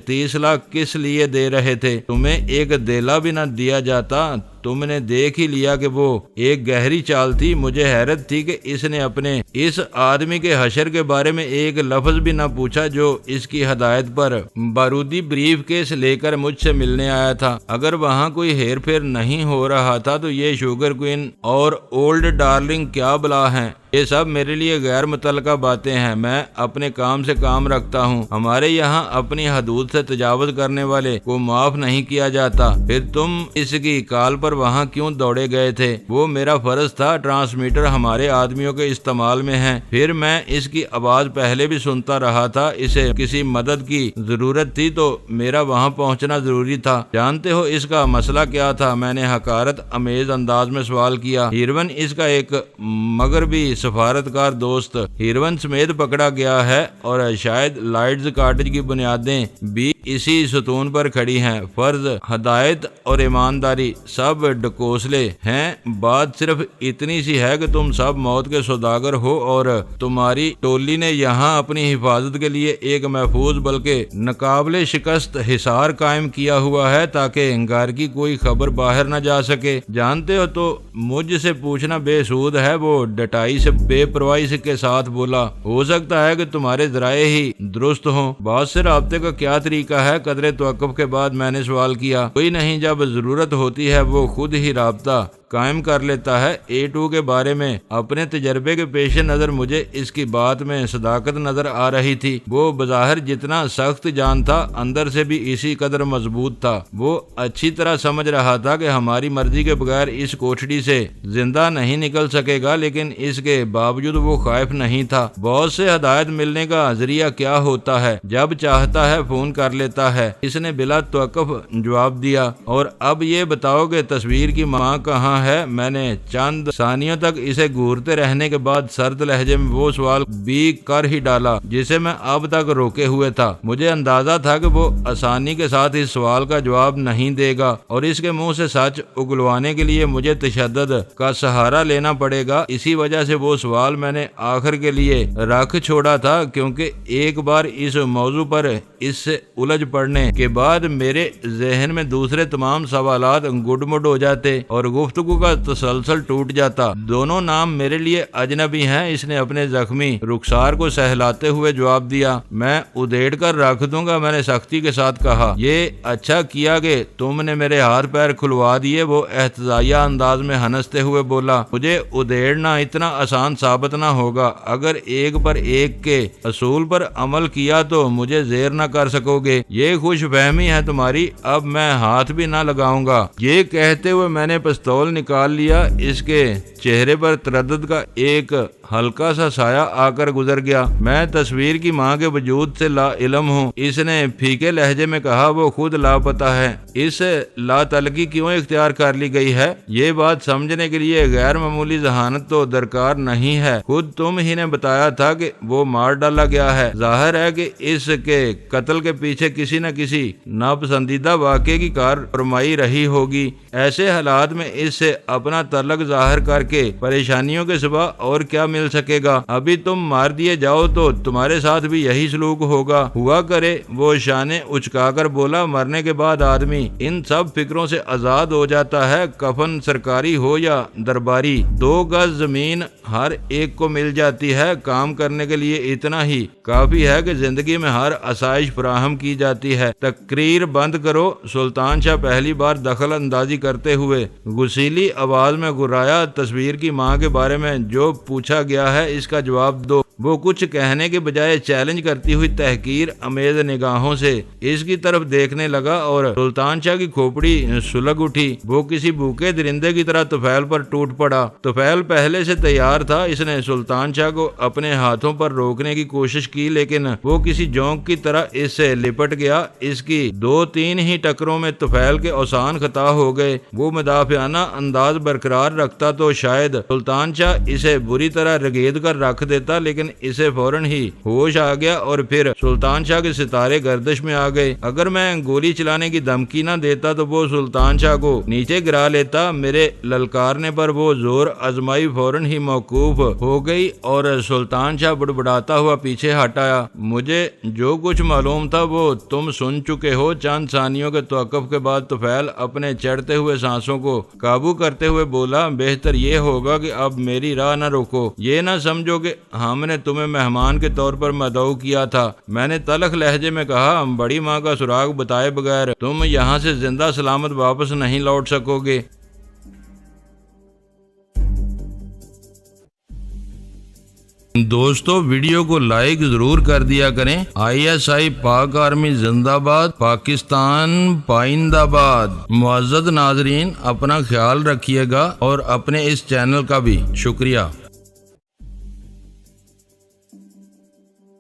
30 لاکھ کس لیے دے رہے تھے؟ تمہیں ایک دیلا بھی نہ دیا جاتا؟ تم نے دیکھ ہی لیا کہ وہ ایک گہری چال تھی۔ مجھے حیرت تھی کہ اس نے اپنے اس آدمی کے حشر کے بارے میں ایک لفظ بھی نہ پوچھا جو اس کی ہدایت پر بارودی بریف کیس لے کر مجھ سے ملنے آیا تھا۔ اگر وہاں کوئی ہیر پھیر نہیں ہو رہا تھا تو یہ شوگر کوئن اور اولڈ ڈارلنگ کیا بلا ہیں؟ یہ سب میرے لیے غیر متعلقہ باتیں ہیں۔ میں اپنے کام سے کام رکھتا ہوں۔ ہمارے یہاں اپنی حدود سے تجاوز کرنے والے کو معاف نہیں کیا جاتا۔ پھر تم اس کی کال پر وہاں کیوں دوڑے گئے تھے؟ وہ میرا فرض تھا۔ ٹرانسمیٹر ہمارے آدمیوں کے استعمال میں ہیں، پھر میں اس کی آواز پہلے بھی سنتا رہا تھا۔ اسے کسی مدد کی ضرورت تھی تو میرا وہاں پہنچنا ضروری تھا۔ جانتے ہو اس کا مسئلہ کیا تھا؟ میں نے حقارت امیز انداز میں سوال کیا۔ ہیروین اس کا ایک مغربی سفارتکار دوست ہیروین سمیت پکڑا گیا ہے، اور شاید لائٹز کاٹیج کی بنیادیں بھی اسی ستون پر کھڑی ہیں۔ فرض، ہدایت اور ایمانداری سب ڈکوسلے ہیں۔ بات صرف اتنی سی ہے کہ تم سب موت کے سوداگر ہو اور تمہاری ٹولی نے یہاں اپنی حفاظت کے لیے ایک محفوظ بلکہ ناقابل شکست حصار قائم کیا ہوا ہے تاکہ گھر کی کوئی خبر باہر نہ جا سکے۔ جانتے ہو تو مجھ سے پوچھنا بے سود ہے، وہ ڈٹائی سے بے پرواہی کے ساتھ بولا۔ ہو سکتا ہے کہ تمہارے ذرائع ہی درست ہوں۔ بات سے رابطے کا کیا طریقہ ہے؟ قدرے توقف کے بعد میں نے سوال کیا۔ کوئی نہیں، جب ضرورت ہوتی ہے وہ خود ہی رابطہ قائم کر لیتا ہے۔ A2 کے بارے میں اپنے تجربے کے پیش نظر مجھے اس کی بات میں صداقت نظر آ رہی تھی۔ وہ بظاہر جتنا سخت جان تھا اندر سے بھی اسی قدر مضبوط تھا۔ وہ اچھی طرح سمجھ رہا تھا کہ ہماری مرضی کے بغیر اس کوٹھڑی سے زندہ نہیں نکل سکے گا، لیکن اس کے باوجود وہ خائف نہیں تھا۔ باس سے ہدایت ملنے کا ذریعہ کیا ہوتا ہے؟ جب چاہتا ہے فون کر لیتا ہے۔ اس نے بلا توقف جواب دیا، اور اب یہ بتاؤ کہ تصویر کی ماں کہاں ہے؟ میں نے چند ثانیوں تک اسے گھورتے رہنے کے بعد سرد لہجے میں وہ سوال بھی کر ہی ڈالا جسے میں اب تک روکے ہوئے تھا۔ مجھے اندازہ تھا کہ وہ آسانی کے ساتھ اس سوال کا جواب نہیں دے گا، اور اس کے منہ سے سچ اگلوانے کے لیے مجھے تشدد کا سہارا لینا پڑے گا۔ اسی وجہ سے وہ سوال میں نے آخر کے لیے رکھ چھوڑا تھا، کیونکہ ایک بار اس موضوع پر اس سے الجھ پڑنے کے بعد میرے ذہن میں دوسرے تمام سوالات گڈ مڈ ہو جاتے اور گفتگو کا تسلسل ٹوٹ جاتا۔ دونوں نام میرے لیے اجنبی ہیں، اس نے اپنے زخمی رخسار کو سہلاتے ہوئے جواب دیا۔ میں ادھیڑ کر رکھ دوں گا، میں نے سختی کے ساتھ کہا۔ یہ اچھا کیا کہ تم نے میرے ہاتھ پیر کھلوا دیے، وہ احتجاجیہ انداز میں ہنستے ہوئے بولا۔ مجھے ادھیڑنا اتنا آسان ثابت نہ ہوگا۔ اگر ایک پر ایک کے اصول پر عمل کیا تو مجھے زیر نہ کر سکو گے۔ یہ خوش فہمی ہے تمہاری، اب میں ہاتھ بھی نہ لگاؤں گا۔ یہ کہتے ہوئے میں نے پستول نکال لیا۔ اس کے چہرے پر تردد کا ایک ہلکا سا سایہ آ کر گزر گیا۔ میں تصویر کی ماں کے وجود سے لا علم ہوں، اس نے پھیکے لہجے میں کہا۔ وہ خود لاپتہ ہے، اس لا تعلقی کیوں اختیار کر لی گئی ہے؟ یہ بات سمجھنے کے لیے غیر معمولی ذہانت تو درکار نہیں ہے۔ خود تم ہی نے بتایا تھا کہ وہ مار ڈالا گیا ہے۔ ظاہر ہے کہ اس کے قتل کے پیچھے کسی نہ کسی ناپسندیدہ واقعے کی کارفرمائی رہی ہوگی۔ ایسے حالات میں اس سے اپنا تعلق ظاہر کر کے پریشانیوں کے سوا اور کیا مل سکے گا؟ ابھی تم مار دیے جاؤ تو تمہارے ساتھ بھی یہی سلوک ہوگا۔ ہوا کرے، وہ شانے اچکا کر بولا۔ مرنے کے بعد آدمی ان سب فکروں سے آزاد ہو جاتا ہے۔ کفن سرکاری ہو یا درباری، 2 گز زمین ہر ایک کو مل جاتی ہے۔ کام کرنے کے لیے اتنا ہی کافی ہے کہ زندگی میں ہر آسائش فراہم کی جاتی ہے۔ تقریر بند کرو، سلطان شاہ پہلی بار دخل اندازی کرتے ہوئے غسیلی آواز میں گرایا۔ تصویر کی ماں کے بارے میں جو پوچھا گیا ہے اس کا جواب دو۔ وہ کچھ کہنے کے بجائے چیلنج کرتی ہوئی تحقیر امیز نگاہوں سے اس کی طرف دیکھنے لگا، اور سلطان شاہ کی کھوپڑی سلگ اٹھی۔ وہ کسی بھوکے درندے کی طرح طفیل پر ٹوٹ پڑا۔ طفیل پہلے سے تیار تھا۔ اس نے سلطان شاہ کو اپنے ہاتھوں پر روکنے کی کوشش کی، لیکن وہ کسی جونک کی طرح اس سے لپٹ گیا۔ اس کی 2-3 ہی ٹکروں میں طفیل کے اوسان خطا ہو گئے۔ وہ مدافعانہ انداز برقرار رکھتا تو شاید سلطان شاہ اسے بری طرح رگید کر رکھ دیتا، لیکن اسے فوراً ہی ہوش آ گیا، اور پھر سلطان شاہ کے ستارے گردش میں آ گئے۔ اگر میں گولی چلانے کی دھمکی نہ دیتا تو وہ سلطان شاہ کو نیچے گرا لیتا۔ میرے للکارنے پر وہ زور آزمائی فوراً ہی موقوف ہو گئی، اور سلطان شاہ بڑبڑاتا ہوا پیچھے ہٹ آیا۔ مجھے جو کچھ معلوم تھا وہ تم سن چکے ہو۔ چند ثانیوں کے توقف کے بعد طفیل اپنے چڑھتے ہوئے سانسوں کو قابو کرتے ہوئے بولا، بہتر یہ ہوگا کہ اب میری راہ نہ روکو۔ یہ نہ سمجھو کہ ہم نے تمہیں مہمان کے طور پر مدعو کیا تھا، میں نے تلخ لہجے میں کہا۔ بڑی ماں کا سراغ بتائے بغیر تم یہاں سے زندہ سلامت واپس نہیں لوٹ سکو گے۔ دوستو ویڈیو کو لائک ضرور کر دیا کریں۔ ISI پاک آرمی زندہ باد، پاکستان پائندہ باد۔ معزز ناظرین، اپنا خیال رکھیے گا اور اپنے اس چینل کا بھی شکریہ۔